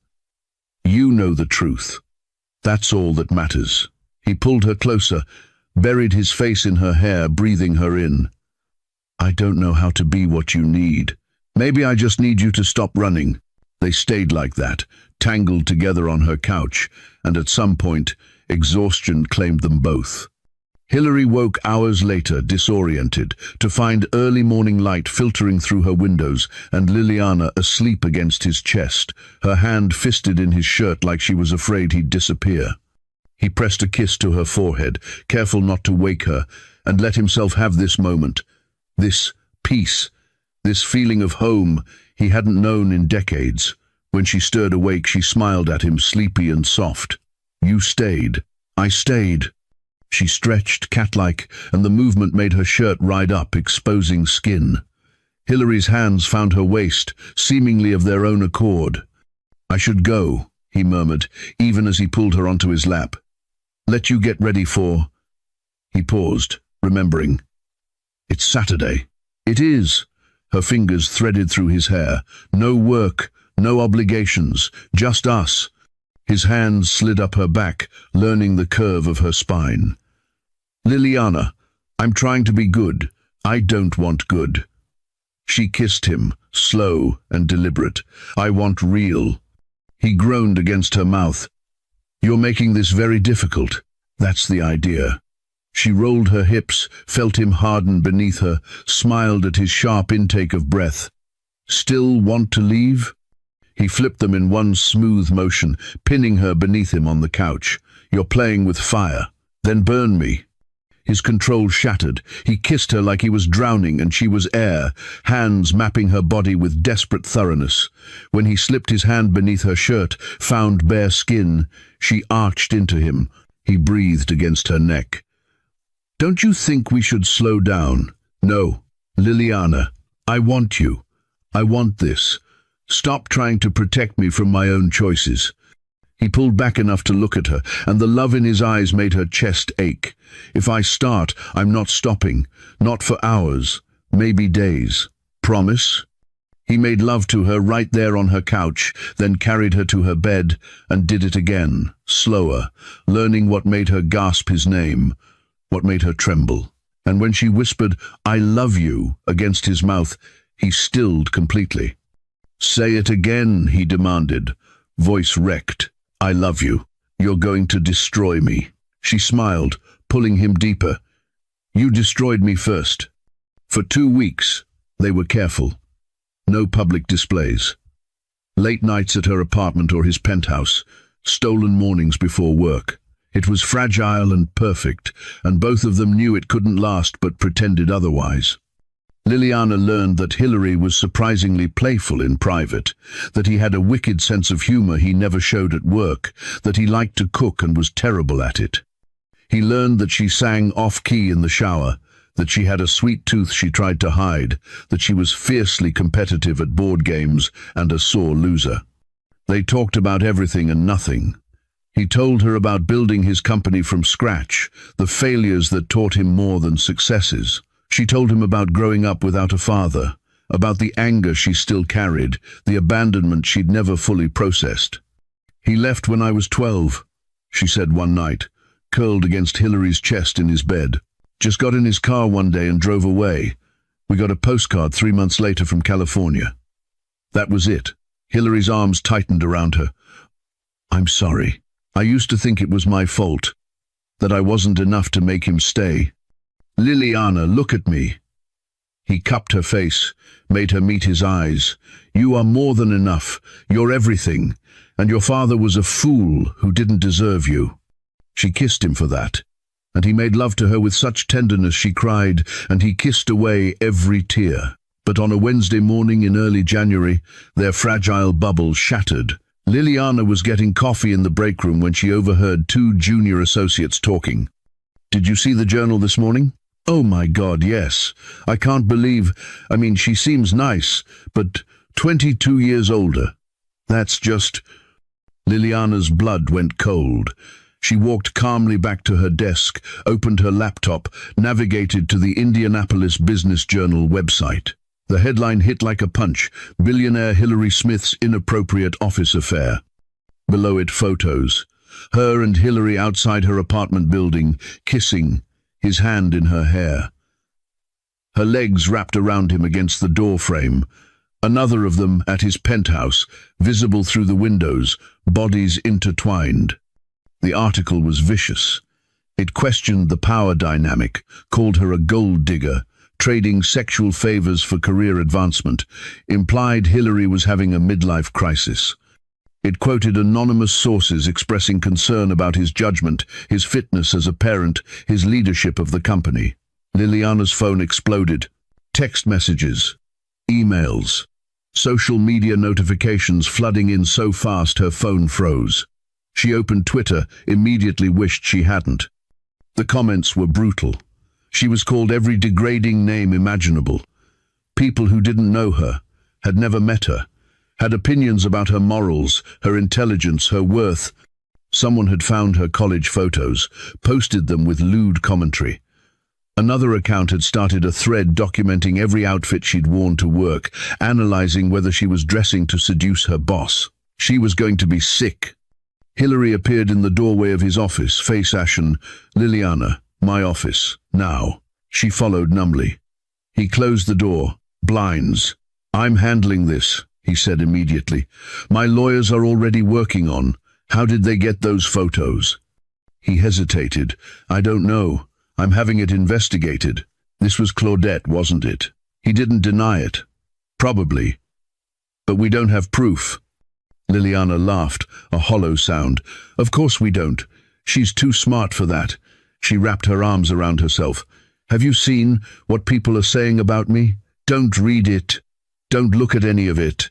You know the truth. That's all that matters." He pulled her closer, buried his face in her hair, breathing her in. "I don't know how to be what you need. Maybe I just need you to stop running." They stayed like that, tangled together on her couch, and at some point, exhaustion claimed them both. Hilary woke hours later, disoriented, to find early morning light filtering through her windows and Liliana asleep against his chest, her hand fisted in his shirt like she was afraid he'd disappear. He pressed a kiss to her forehead, careful not to wake her, and let himself have this moment, this peace, this feeling of home he hadn't known in decades. When she stirred awake, she smiled at him, sleepy and soft. "You stayed. I stayed." She stretched, cat-like, and the movement made her shirt ride up, exposing skin. Hilary's hands found her waist, seemingly of their own accord. "I should go," he murmured, even as he pulled her onto his lap. "Let you get ready for..." He paused, remembering. "It's Saturday." "It is." Her fingers threaded through his hair. "No work, no obligations, just us." His hands slid up her back, learning the curve of her spine. "Liliana, I'm trying to be good. I don't want good." She kissed him, slow and deliberate. "I want real." He groaned against her mouth. "You're making this very difficult." "That's the idea." She rolled her hips, felt him harden beneath her, smiled at his sharp intake of breath. "Still want to leave?" He flipped them in one smooth motion, pinning her beneath him on the couch. "You're playing with fire. Then burn me." His control shattered. He kissed her like he was drowning and she was air, hands mapping her body with desperate thoroughness. When he slipped his hand beneath her shirt, found bare skin, she arched into him. He breathed against her neck. "Don't you think we should slow down?" "No. Liliana, I want you. I want this. Stop trying to protect me from my own choices." He pulled back enough to look at her, and the love in his eyes made her chest ache. "If I start, I'm not stopping. Not for hours. Maybe days. Promise?" He made love to her right there on her couch, then carried her to her bed and did it again, slower, learning what made her gasp his name, what made her tremble. And when she whispered, "I love you," against his mouth, he stilled completely. "Say it again," he demanded, voice wrecked. "I love you. You're going to destroy me." She smiled, pulling him deeper. "You destroyed me first." For 2 weeks, they were careful. No public displays. Late nights at her apartment or his penthouse, stolen mornings before work. It was fragile and perfect, and both of them knew it couldn't last but pretended otherwise. Liliana learned that Hilary was surprisingly playful in private, that he had a wicked sense of humor he never showed at work, that he liked to cook and was terrible at it. He learned that she sang off-key in the shower, that she had a sweet tooth she tried to hide, that she was fiercely competitive at board games and a sore loser. They talked about everything and nothing. He told her about building his company from scratch, the failures that taught him more than successes. She told him about growing up without a father, about the anger she still carried, the abandonment she'd never fully processed. "He left when I was 12, she said one night, curled against Hillary's chest in his bed. Just got in his car one day and drove away. We got a postcard 3 months later from California." That was it. Hillary's arms tightened around her. "I'm sorry. I used to think it was my fault, that I wasn't enough to make him stay. Liliana, look at me." He cupped her face, made her meet his eyes. "You are more than enough. You're everything. And your father was a fool who didn't deserve you." She kissed him for that, and he made love to her with such tenderness she cried, and he kissed away every tear. But on a Wednesday morning in early January, their fragile bubble shattered. Liliana was getting coffee in the break room when she overheard 2 junior associates talking. "Did you see the Journal this morning?" "Oh my God, yes. I can't believe, she seems nice, but 22 years older. That's just..." Liliana's blood went cold. She walked calmly back to her desk, opened her laptop, navigated to the Indianapolis Business Journal website. The headline hit like a punch: "Billionaire Hillary Smith's inappropriate office affair." Below it, photos. Her and Hillary outside her apartment building, kissing, his hand in her hair. Her legs wrapped around him against the door frame. Another of them at his penthouse, visible through the windows, bodies intertwined. The article was vicious. It questioned the power dynamic, called her a gold digger, trading sexual favors for career advancement, implied Hillary was having a midlife crisis. It quoted anonymous sources expressing concern about his judgment, his fitness as a parent, his leadership of the company. Liliana's phone exploded. Text messages, emails, social media notifications flooding in so fast her phone froze. She opened Twitter, immediately wished she hadn't. The comments were brutal. She was called every degrading name imaginable. People who didn't know her, had never met her, had opinions about her morals, her intelligence, her worth. Someone had found her college photos, posted them with lewd commentary. Another account had started a thread documenting every outfit she'd worn to work, analyzing whether she was dressing to seduce her boss. She was going to be sick. Hillary appeared in the doorway of his office, face ashen. "Liliana, my office, now." She followed numbly. He closed the door. "Blinds. I'm handling this," he said immediately. "My lawyers are already working on. How did they get those photos?" He hesitated. "I don't know. I'm having it investigated." This was Claudette, wasn't it? He didn't deny it. "Probably. But we don't have proof." Liliana laughed, a hollow sound. "Of course we don't. She's too smart for that." She wrapped her arms around herself. "Have you seen what people are saying about me? Don't read it. Don't look at any of it."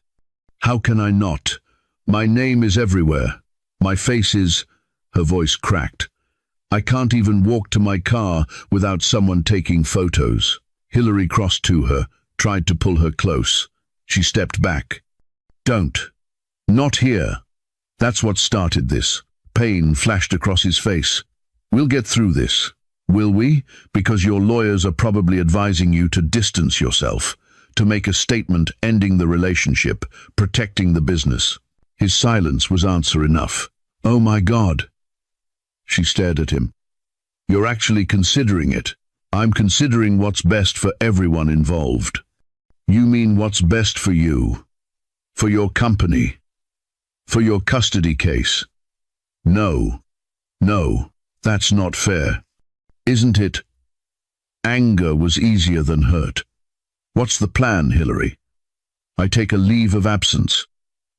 "How can I not? My name is everywhere. My face is..." Her voice cracked. "I can't even walk to my car without someone taking photos." Hillary crossed to her, tried to pull her close. She stepped back. "Don't. Not here." That's what started this. Pain flashed across his face. "We'll get through this. Will we? Because your lawyers are probably advising you to distance yourself, to make a statement ending the relationship, protecting the business." His silence was answer enough. "Oh my God." She stared at him. "You're actually considering it." "I'm considering what's best for everyone involved." "You mean what's best for you? For your company? For your custody case?" No, that's not fair. Isn't it?" Anger was easier than hurt. "What's the plan, Hillary?" "I take a leave of absence.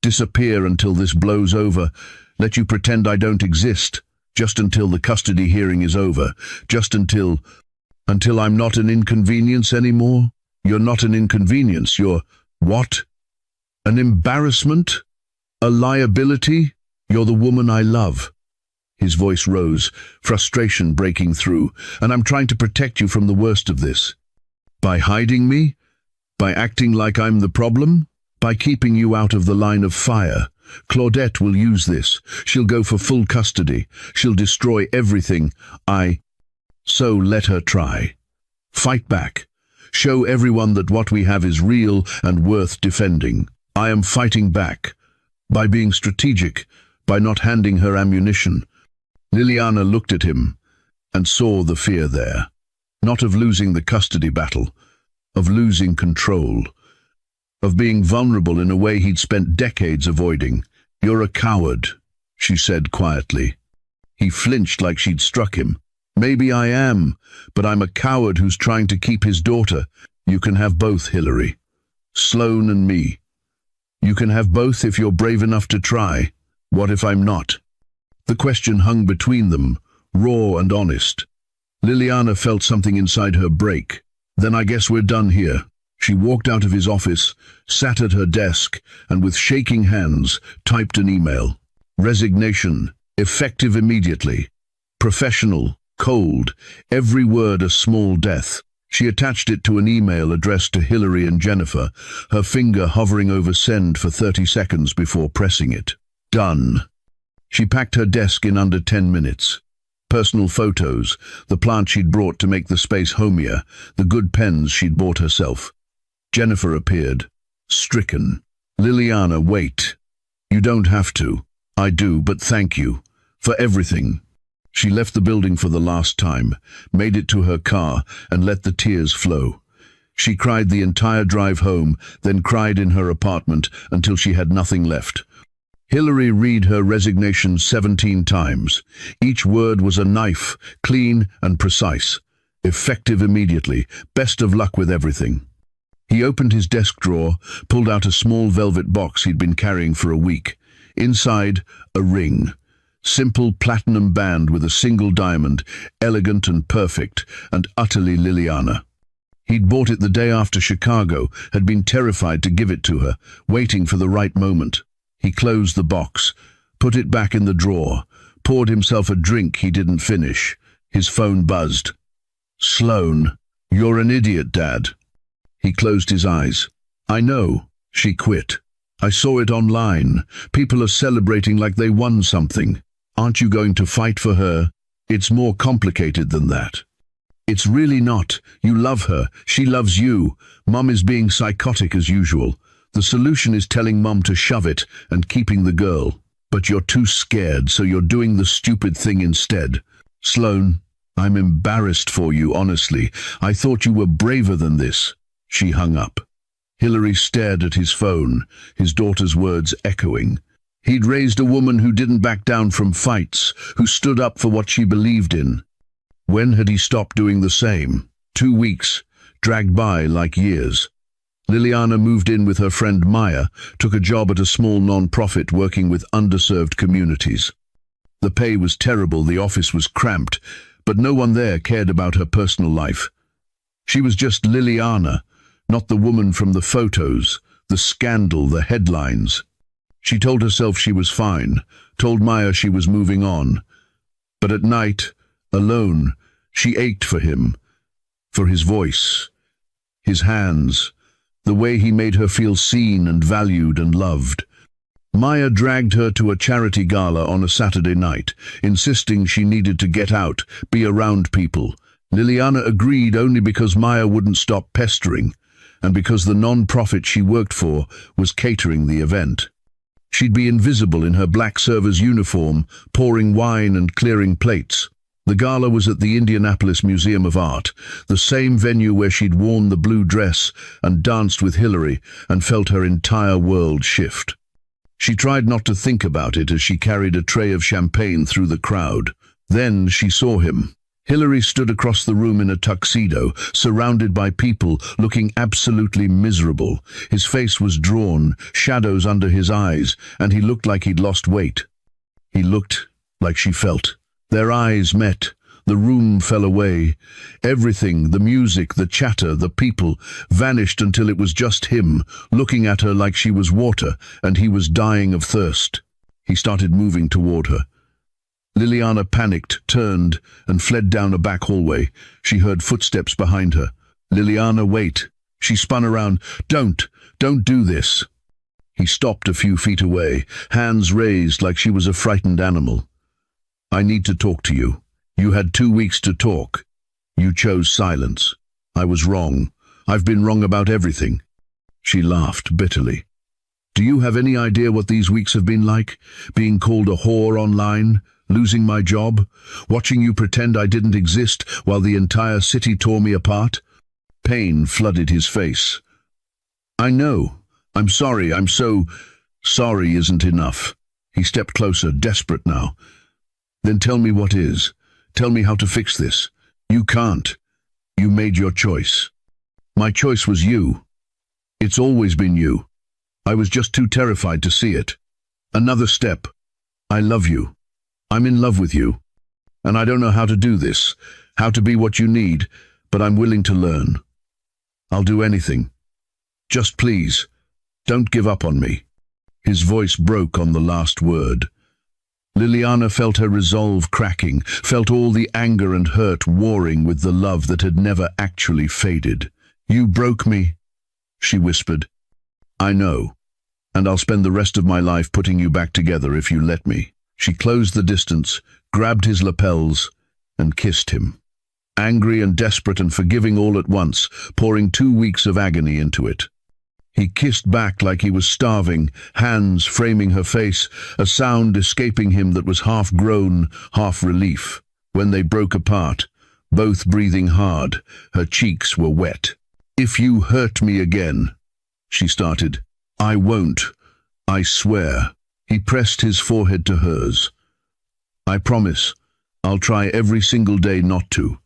Disappear until this blows over. Let you pretend I don't exist. Just until the custody hearing is over. Just until I'm not an inconvenience anymore." "You're not an inconvenience. You're..." "What? An embarrassment? A liability? You're the woman I love. His voice rose, frustration breaking through. "And I'm trying to protect you from the worst of this. By hiding me? By acting like I'm the problem? By keeping you out of the line of fire? Claudette will use this. She'll go for full custody. She'll destroy everything. So let her try. Fight back. Show everyone that what we have is real and worth defending. I am fighting back. By being strategic, by not handing her ammunition." Liliana looked at him and saw the fear there. Not of losing the custody battle, of losing control, of being vulnerable in a way he'd spent decades avoiding. "You're a coward," she said quietly. He flinched like she'd struck him. "Maybe I am, but I'm a coward who's trying to keep his daughter. You can have both, Hillary. Sloane and me. You can have both if you're brave enough to try. What if I'm not?" The question hung between them, raw and honest. Liliana felt something inside her break. "Then I guess we're done here." She walked out of his office, sat at her desk, and with shaking hands typed an email. Resignation, effective immediately. Professional, cold, every word a small death. She attached it to an email addressed to Hillary and Jennifer, her finger hovering over send for 30 seconds before pressing it. Done. She packed her desk in under 10 minutes. Personal photos, the plant she'd brought to make the space homier, the good pens she'd bought herself. Jennifer appeared, stricken. "Liliana, wait. You don't have to. I do, but thank you. For everything." She left the building for the last time, made it to her car, and let the tears flow. She cried the entire drive home, then cried in her apartment until she had nothing left. Hillary read her resignation 17 times. Each word was a knife, clean and precise. Effective immediately. Best of luck with everything. He opened his desk drawer, pulled out a small velvet box he'd been carrying for a week. Inside, a ring. Simple platinum band with a single diamond, elegant and perfect, and utterly Liliana. He'd bought it the day after Chicago, had been terrified to give it to her, waiting for the right moment. He closed the box, put it back in the drawer, poured himself a drink he didn't finish. His phone buzzed. "Sloane, you're an idiot, Dad." He closed his eyes. "I know. She quit. I saw it online. People are celebrating like they won something. Aren't you going to fight for her? It's more complicated than that." "It's really not. You love her. She loves you. Mum is being psychotic as usual. The solution is telling Mum to shove it and keeping the girl. But you're too scared, so you're doing the stupid thing instead. Sloane, I'm embarrassed for you, honestly. I thought you were braver than this." She hung up. Hillary stared at his phone, his daughter's words echoing. He'd raised a woman who didn't back down from fights, who stood up for what she believed in. When had he stopped doing the same? 2 weeks, dragged by like years. Liliana moved in with her friend Maya, took a job at a small non-profit working with underserved communities. The pay was terrible, the office was cramped, but no one there cared about her personal life. She was just Liliana, not the woman from the photos, the scandal, the headlines. She told herself she was fine, told Maya she was moving on. But at night, alone, she ached for him, for his voice, his hands, the way he made her feel seen and valued and loved. Maya dragged her to a charity gala on a Saturday night, insisting she needed to get out, be around people. Liliana agreed only because Maya wouldn't stop pestering, and because the non-profit she worked for was catering the event. She'd be invisible in her black server's uniform, pouring wine and clearing plates. The gala was at the Indianapolis Museum of Art, the same venue where she'd worn the blue dress and danced with Hillary and felt her entire world shift. She tried not to think about it as she carried a tray of champagne through the crowd. Then she saw him. Hillary stood across the room in a tuxedo, surrounded by people, looking absolutely miserable. His face was drawn, shadows under his eyes, and he looked like he'd lost weight. He looked like she felt. Their eyes met. The room fell away. Everything, the music, the chatter, the people, vanished until it was just him, looking at her like she was water, and he was dying of thirst. He started moving toward her. Liliana panicked, turned, and fled down a back hallway. She heard footsteps behind her. "Liliana, wait." She spun around. Don't do this." He stopped a few feet away, hands raised like she was a frightened animal. "I need to talk to you. You had 2 weeks to talk. You chose silence. I was wrong. I've been wrong about everything." She laughed bitterly. "Do you have any idea what these weeks have been like? Being called a whore online, losing my job, watching you pretend I didn't exist while the entire city tore me apart?" Pain flooded his face. "I know. I'm sorry. I'm so sorry isn't enough." He stepped closer, desperate now. "Then tell me what is. Tell me how to fix this." "You can't. You made your choice." "My choice was you. It's always been you. I was just too terrified to see it. Another step. I love you. I'm in love with you. And I don't know how to do this, how to be what you need, but I'm willing to learn. I'll do anything. Just please, don't give up on me." His voice broke on the last word. Liliana felt her resolve cracking, felt all the anger and hurt warring with the love that had never actually faded. "You broke me," she whispered. "I know, and I'll spend the rest of my life putting you back together if you let me." She closed the distance, grabbed his lapels, and kissed him. Angry and desperate and forgiving all at once, pouring 2 weeks of agony into it. He kissed back like he was starving, hands framing her face, a sound escaping him that was half groan, half relief. When they broke apart, both breathing hard, her cheeks were wet. "If you hurt me again," she started. "I won't. I swear." He pressed his forehead to hers. "I promise. I'll try every single day not to.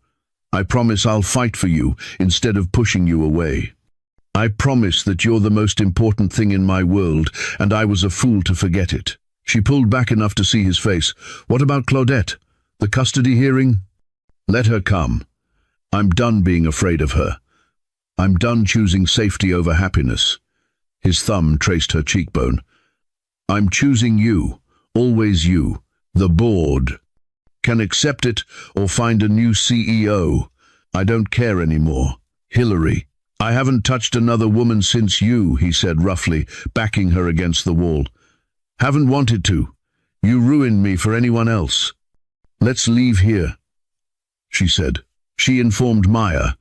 I promise I'll fight for you instead of pushing you away. I promise that you're the most important thing in my world, and I was a fool to forget it." She pulled back enough to see his face. "What about Claudette? The custody hearing?" "Let her come. I'm done being afraid of her. I'm done choosing safety over happiness." His thumb traced her cheekbone. "I'm choosing you, always you. The board can accept it or find a new CEO. I don't care anymore. Hillary, I haven't touched another woman since you," he said roughly, backing her against the wall. "Haven't wanted to. You ruined me for anyone else. Let's leave here," she said. She informed Maya,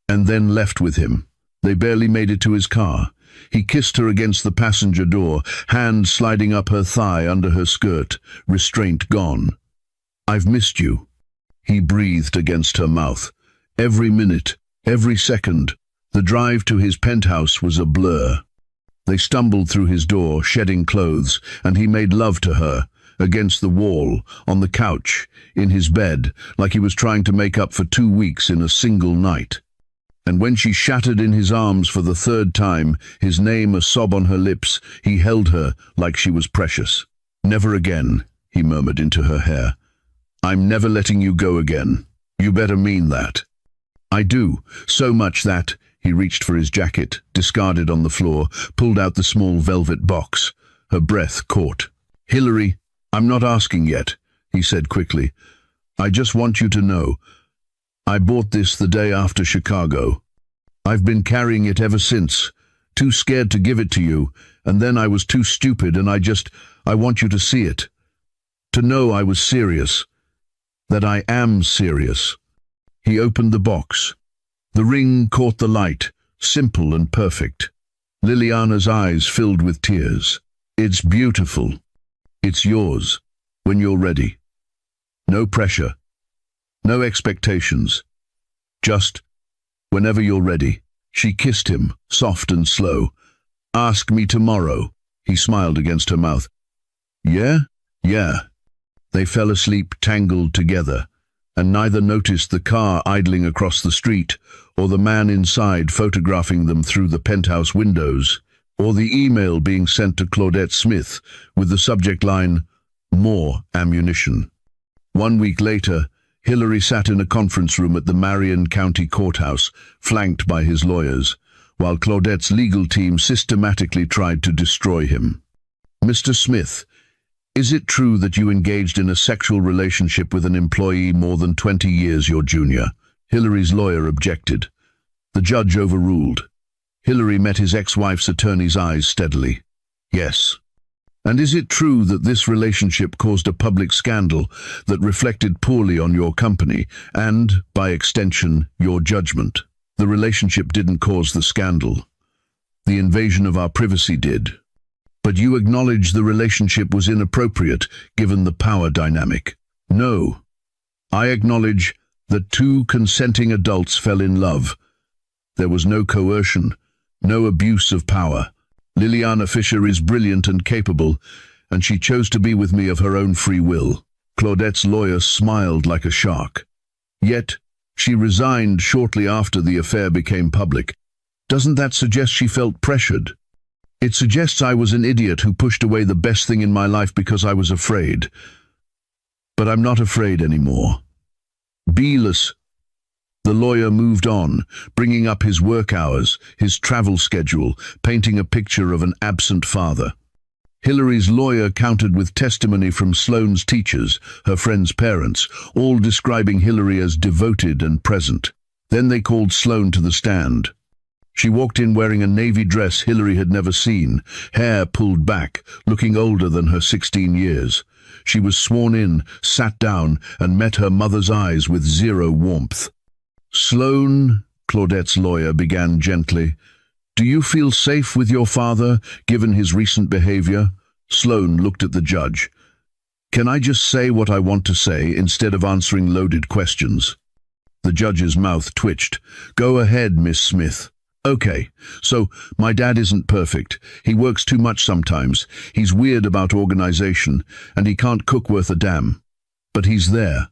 and then left with him. They barely made it to his car. He kissed her against the passenger door, hand sliding up her thigh under her skirt, restraint gone. "I've missed you," he breathed against her mouth. Every minute, every second. The drive to his penthouse was a blur. They stumbled through his door, shedding clothes, and he made love to her, against the wall, on the couch, in his bed, like he was trying to make up for 2 weeks in a single night. And when she shattered in his arms for the 3rd time, his name a sob on her lips, he held her like she was precious. "Never again," he murmured into her hair. "I'm never letting you go again. You better mean that." "I do, so much that..." He reached for his jacket, discarded on the floor, pulled out the small velvet box. Her breath caught. "Hillary, I'm not asking yet," he said quickly. "I just want you to know. I bought this the day after Chicago. I've been carrying it ever since, too scared to give it to you, and then I was too stupid, and I want you to see it. To know I was serious. That I am serious." He opened the box. The ring caught the light, simple and perfect. Liliana's eyes filled with tears. "It's beautiful. It's yours, when you're ready. No pressure. No expectations. Just whenever you're ready." She kissed him, soft and slow. "Ask me tomorrow." He smiled against her mouth. "Yeah? Yeah." They fell asleep tangled together, and neither noticed the car idling across the street, or the man inside photographing them through the penthouse windows, or the email being sent to Claudette Smith with the subject line, "More ammunition." 1 week later, Hillary sat in a conference room at the Marion County Courthouse, flanked by his lawyers, while Claudette's legal team systematically tried to destroy him. "Mr. Smith, Is it true that you engaged in a sexual relationship with an employee more than 20 years your junior? Hillary's lawyer objected. The judge overruled. Hillary met his ex-wife's attorney's eyes steadily. Yes. And is it true that this relationship caused a public scandal that reflected poorly on your company and, by extension, your judgment? The relationship didn't cause the scandal. The invasion of our privacy did. But you acknowledge the relationship was inappropriate given the power dynamic. No. I acknowledge that two consenting adults fell in love. There was no coercion, no abuse of power. Liliana Fisher is brilliant and capable, and she chose to be with me of her own free will. Claudette's lawyer smiled like a shark. Yet, she resigned shortly after the affair became public. Doesn't that suggest she felt pressured? It suggests I was an idiot who pushed away the best thing in my life because I was afraid. But I'm not afraid anymore. Beeless. The lawyer moved on, bringing up his work hours, his travel schedule, painting a picture of an absent father. Hillary's lawyer countered with testimony from Sloane's teachers, her friends' parents, all describing Hillary as devoted and present. Then they called Sloane to the stand. She walked in wearing a navy dress Hillary had never seen, hair pulled back, looking older than her 16 years. She was sworn in, sat down, and met her mother's eyes with zero warmth. Sloane, Claudette's lawyer began gently, do you feel safe with your father, given his recent behavior? Sloane looked at the judge. Can I just say what I want to say instead of answering loaded questions? The judge's mouth twitched. Go ahead, Miss Smith. Okay, so my dad isn't perfect. He works too much sometimes. He's weird about organization, and he can't cook worth a damn. But he's there.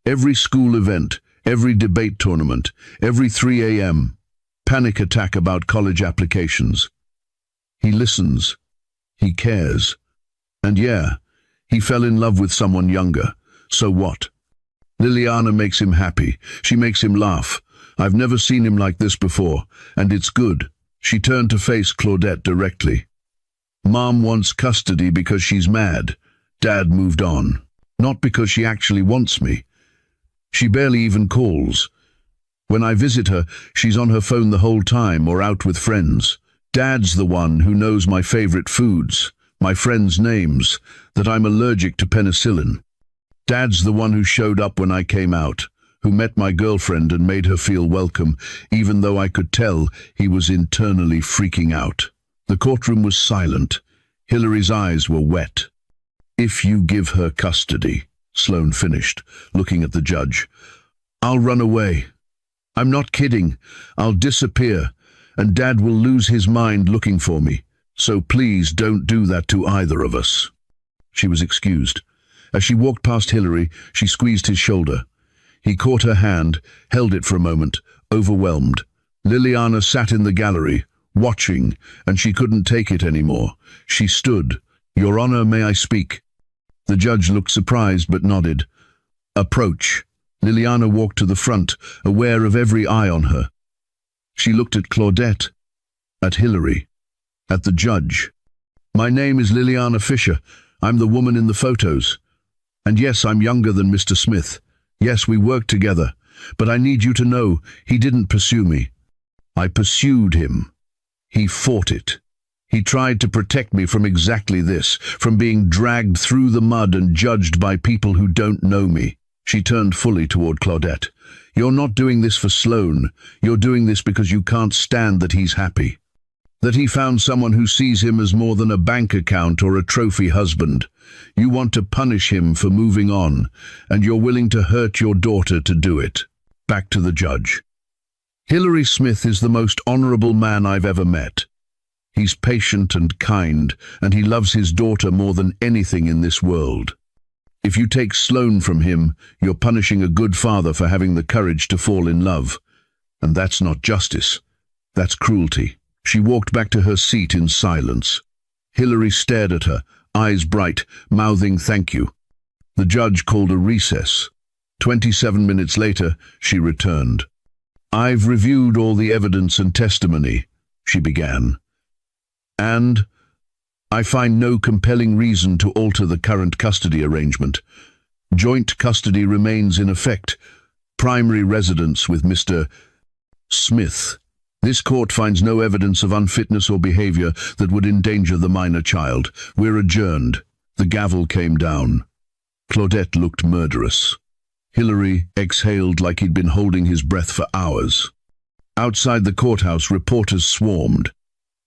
Every school event, every debate tournament, every 3 a.m. panic attack about college applications. He listens. He cares. And yeah, he fell in love with someone younger. So what? Liliana makes him happy. She makes him laugh. I've never seen him like this before, and it's good. She turned to face Claudette directly. Mom wants custody because she's mad. Dad moved on. Not because she actually wants me. She barely even calls. When I visit her, she's on her phone the whole time or out with friends. Dad's the one who knows my favorite foods, my friends' names, that I'm allergic to penicillin. Dad's the one who showed up when I came out, who met my girlfriend and made her feel welcome, even though I could tell he was internally freaking out. The courtroom was silent. Hillary's eyes were wet. If you give her custody, Sloane finished, looking at the judge, I'll run away. I'm not kidding. I'll disappear, and Dad will lose his mind looking for me. So please don't do that to either of us. She was excused. As she walked past Hillary, she squeezed his shoulder. He caught her hand, held it for a moment, overwhelmed. Liliana sat in the gallery, watching, and she couldn't take it anymore. She stood. Your Honor, may I speak? The judge looked surprised but nodded. Approach. Liliana walked to the front, aware of every eye on her. She looked at Claudette, at Hillary, at the judge. My name is Liliana Fisher. I'm the woman in the photos. And yes, I'm younger than Mr. Smith. Yes, we worked together, but I need you to know he didn't pursue me. I pursued him. He fought it. He tried to protect me from exactly this, from being dragged through the mud and judged by people who don't know me. She turned fully toward Claudette. You're not doing this for Sloane. You're doing this because you can't stand that he's happy. That he found someone who sees him as more than a bank account or a trophy husband. You want to punish him for moving on, and you're willing to hurt your daughter to do it. Back to the judge. Hillary Smith is the most honorable man I've ever met. He's patient and kind, and he loves his daughter more than anything in this world. If you take Sloane from him, you're punishing a good father for having the courage to fall in love. And that's not justice. That's cruelty. She walked back to her seat in silence. Hillary stared at her, eyes bright, mouthing thank you. The judge called a recess. 27 minutes later, she returned. I've reviewed all the evidence and testimony, she began. And I find no compelling reason to alter the current custody arrangement. Joint custody remains in effect. Primary residence with Mr. Smith. This court finds no evidence of unfitness or behavior that would endanger the minor child. We're adjourned. The gavel came down. Claudette looked murderous. Hilary exhaled like he'd been holding his breath for hours. Outside the courthouse, reporters swarmed.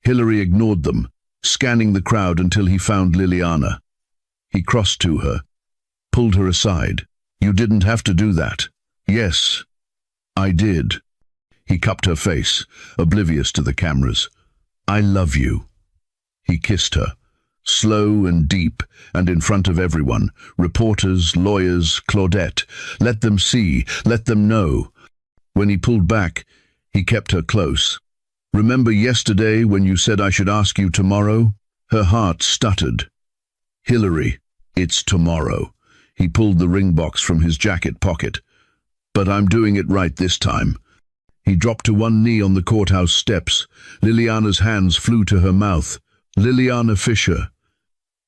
Hilary ignored them, scanning the crowd until he found Liliana. He crossed to her, pulled her aside. You didn't have to do that. Yes, I did. He cupped her face, oblivious to the cameras. I love you. He kissed her, slow and deep, and in front of everyone. Reporters, lawyers, Claudette. Let them see, let them know. When he pulled back, he kept her close. Remember yesterday when you said I should ask you tomorrow? Her heart stuttered. Hilary, it's tomorrow. He pulled the ring box from his jacket pocket. But I'm doing it right this time. He dropped to one knee on the courthouse steps. Liliana's hands flew to her mouth. Liliana Fisher,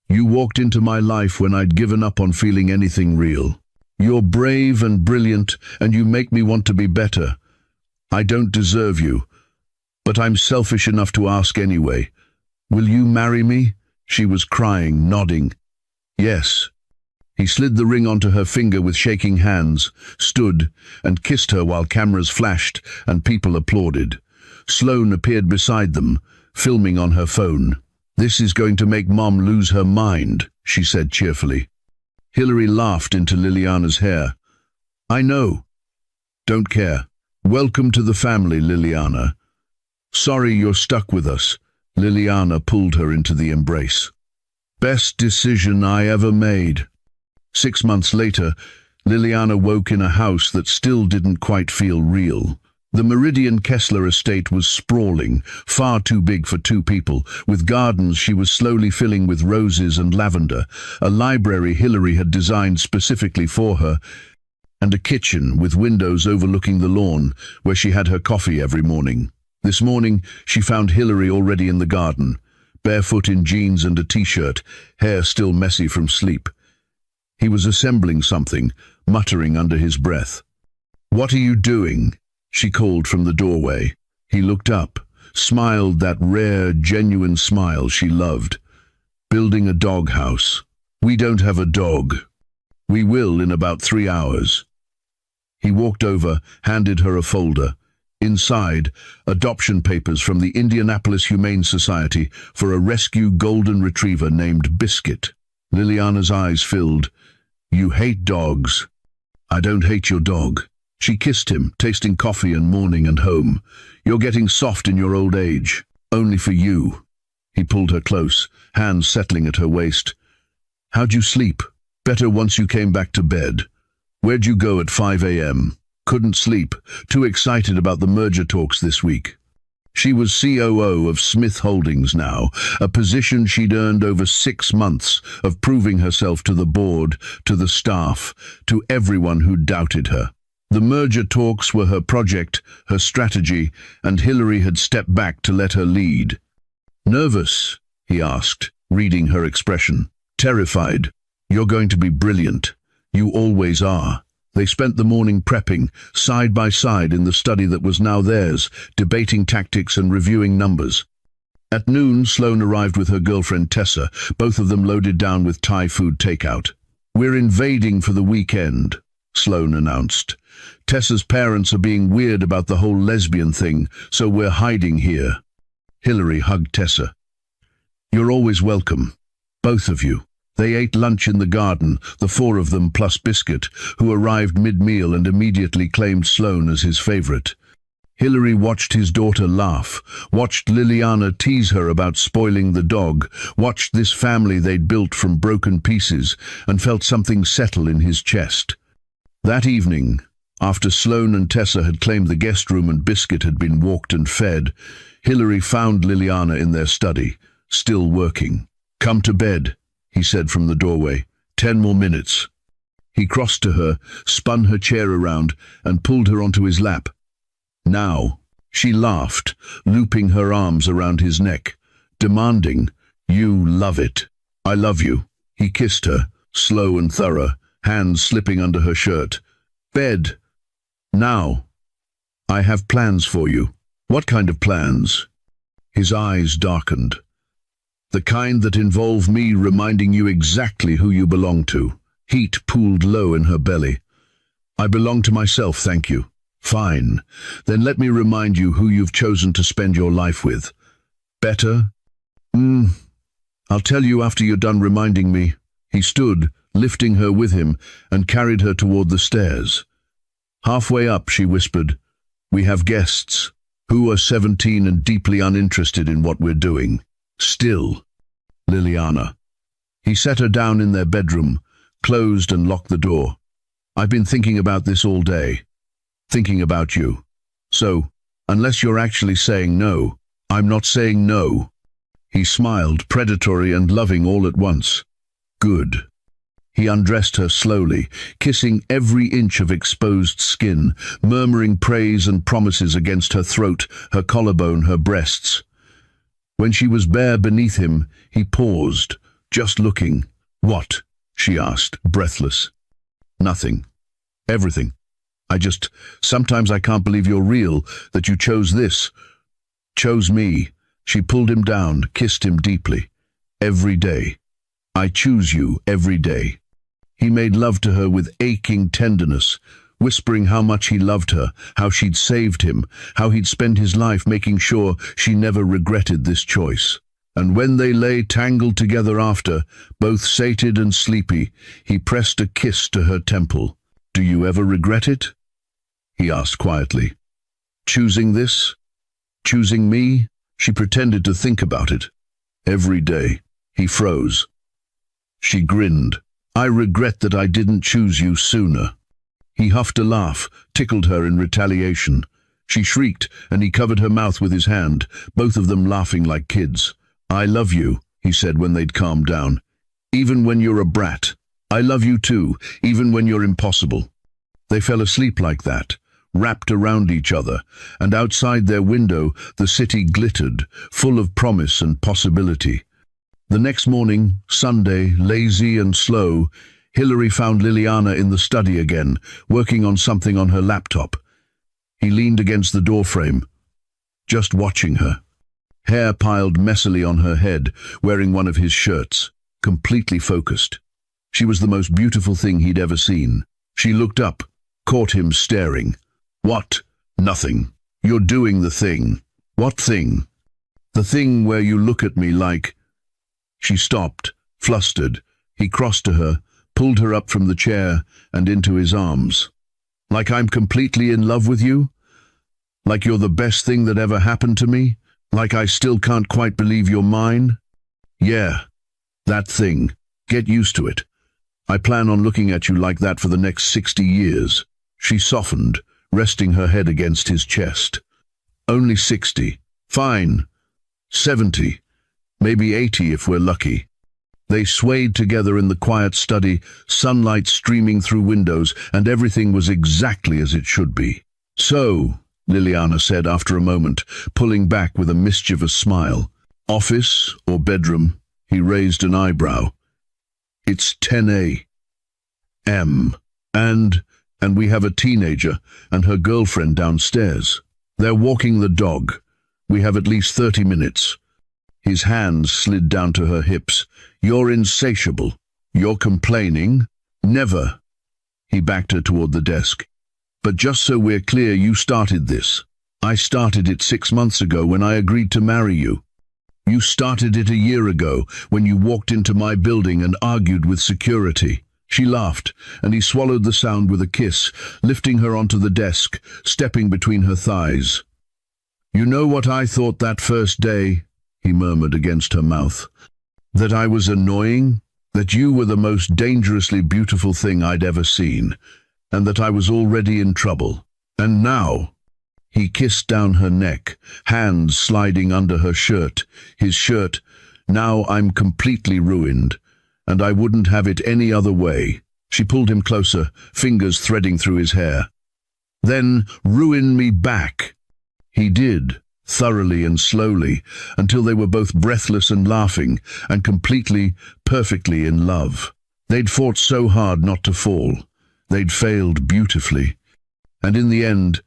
you walked into my life when I'd given up on feeling anything real. You're brave and brilliant, and you make me want to be better. I don't deserve you, but I'm selfish enough to ask anyway. Will you marry me? She was crying, nodding. Yes. He slid the ring onto her finger with shaking hands, stood, and kissed her while cameras flashed and people applauded. Sloane appeared beside them, filming on her phone. This is going to make Mom lose her mind, she said cheerfully. Hilary laughed into Liliana's hair. I know. Don't care. Welcome to the family, Liliana. Sorry you're stuck with us. Liliana pulled her into the embrace. Best decision I ever made. 6 months later, Liliana woke in a house that still didn't quite feel real. The Meridian Kessler estate was sprawling, far too big for 2 people, with gardens she was slowly filling with roses and lavender, a library Hilary had designed specifically for her, and a kitchen with windows overlooking the lawn where she had her coffee every morning. This morning, she found Hilary already in the garden, barefoot in jeans and a t-shirt, hair still messy from sleep. He was assembling something, muttering under his breath. What are you doing? She called from the doorway. He looked up, smiled that rare, genuine smile she loved. Building a doghouse. We don't have a dog. We will in about 3 hours. He walked over, handed her a folder. Inside, adoption papers from the Indianapolis Humane Society for a rescue golden retriever named Biscuit. Liliana's eyes filled. You hate dogs. I don't hate your dog. She kissed him, tasting coffee and morning and home. You're getting soft in your old age. Only for you. He pulled her close, hands settling at her waist. How'd you sleep? Better once you came back to bed. Where'd you go at 5 a.m.? Couldn't sleep, too excited about the merger talks this week. She was COO of Smith Holdings now, a position she'd earned over 6 months of proving herself to the board, to the staff, to everyone who doubted her. The merger talks were her project, her strategy, and Hilary had stepped back to let her lead. Nervous? He asked, reading her expression. Terrified. You're going to be brilliant. You always are. They spent the morning prepping, side by side in the study that was now theirs, debating tactics and reviewing numbers. At noon, Sloane arrived with her girlfriend Tessa, both of them loaded down with Thai food takeout. We're invading for the weekend, Sloane announced. Tessa's parents are being weird about the whole lesbian thing, so we're hiding here. Hilary hugged Tessa. You're always welcome, both of you. They ate lunch in the garden, the 4 of them plus Biscuit, who arrived mid-meal and immediately claimed Sloane as his favorite. Hilary watched his daughter laugh, watched Liliana tease her about spoiling the dog, watched this family they'd built from broken pieces, and felt something settle in his chest. That evening, after Sloane and Tessa had claimed the guest room and Biscuit had been walked and fed, Hilary found Liliana in their study, still working. Come to bed, he said from the doorway. 10 more minutes. He crossed to her, spun her chair around, and pulled her onto his lap. Now, she laughed, looping her arms around his neck, demanding, You love it. I love you. He kissed her, slow and thorough, hands slipping under her shirt. Bed. Now. I have plans for you. What kind of plans? His eyes darkened. The kind that involve me reminding you exactly who you belong to. Heat pooled low in her belly. I belong to myself, thank you. Fine. Then let me remind you who you've chosen to spend your life with. Better? I'll tell you after you're done reminding me. He stood, lifting her with him, and carried her toward the stairs. Halfway up, she whispered, "We have guests, who are 17 and deeply uninterested in what we're doing. Still." Liliana. He set her down in their bedroom, closed and locked the door. "I've been thinking about this all day. Thinking about you. So, unless you're actually saying no, I'm not saying no." He smiled, predatory and loving all at once. Good. He undressed her slowly, kissing every inch of exposed skin, murmuring praise and promises against her throat, her collarbone, her breasts. When she was bare beneath him, he paused, just looking. "What?" she asked, breathless. "Nothing. Everything. Sometimes I can't believe you're real, that you chose this. Chose me." She pulled him down, kissed him deeply. "Every day. I choose you every day." He made love to her with aching tenderness, whispering how much he loved her, how she'd saved him, how he'd spend his life making sure she never regretted this choice. And when they lay tangled together after, both sated and sleepy, he pressed a kiss to her temple. "Do you ever regret it?" he asked quietly. "Choosing this? Choosing me?" She pretended to think about it. "Every day." He froze. She grinned. "I regret that I didn't choose you sooner." He huffed a laugh, tickled her in retaliation. She shrieked, and he covered her mouth with his hand, both of them laughing like kids. "I love you," he said when they'd calmed down. "Even when you're a brat. I love you too, even when you're impossible." They fell asleep like that, wrapped around each other, and outside their window the city glittered, full of promise and possibility. The next morning, Sunday, lazy and slow, Hilary found Liliana in the study again, working on something on her laptop. He leaned against the doorframe, just watching her. Hair piled messily on her head, wearing one of his shirts, completely focused. She was the most beautiful thing he'd ever seen. She looked up, caught him staring. "What?" "Nothing. You're doing the thing." "What thing?" "The thing where you look at me like—" She stopped, flustered. He crossed to her, pulled her up from the chair and into his arms. "Like I'm completely in love with you? Like you're the best thing that ever happened to me? Like I still can't quite believe you're mine?" "Yeah, that thing. Get used to it. I plan on looking at you like that for the next 60 years. She softened, resting her head against his chest. "Only 60. Fine. 70. Maybe 80 if we're lucky." They swayed together in the quiet study, sunlight streaming through windows, and everything was exactly as it should be. "So," Liliana said after a moment, pulling back with a mischievous smile. "Office or bedroom?" He raised an eyebrow. "It's 10 a.m. And we have a teenager and her girlfriend downstairs. They're walking the dog. We have at least 30 minutes. His hands slid down to her hips. "You're insatiable. You're complaining?" "Never." He backed her toward the desk. "But just so we're clear, you started this. I started it 6 months ago when I agreed to marry you. You started it a year ago when you walked into my building and argued with security." She laughed, and he swallowed the sound with a kiss, lifting her onto the desk, stepping between her thighs. "You know what I thought that first day?" he murmured against her mouth. "That I was annoying, that you were the most dangerously beautiful thing I'd ever seen, and that I was already in trouble. And now—" He kissed down her neck, hands sliding under her shirt, his shirt. "Now I'm completely ruined, and I wouldn't have it any other way." She pulled him closer, fingers threading through his hair. "Then ruin me back." He did, thoroughly and slowly, until they were both breathless and laughing, and completely, perfectly in love. They'd fought so hard not to fall. They'd failed beautifully. And in the end,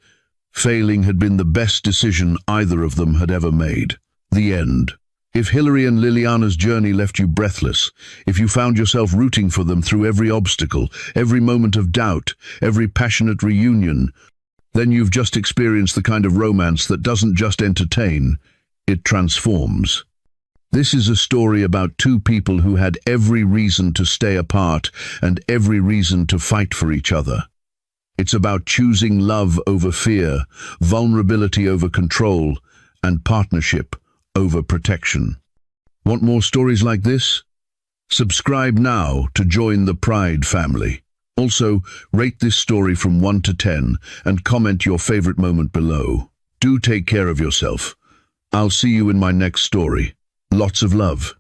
failing had been the best decision either of them had ever made. The end. If Hilary and Liliana's journey left you breathless, if you found yourself rooting for them through every obstacle, every moment of doubt, every passionate reunion, then you've just experienced the kind of romance that doesn't just entertain, it transforms. This is a story about two people who had every reason to stay apart and every reason to fight for each other. It's about choosing love over fear, vulnerability over control, and partnership over protection. Want more stories like this? Subscribe now to join the Pride family. Also, rate this story from 1 to 10 and comment your favorite moment below. Do take care of yourself. I'll see you in my next story. Lots of love.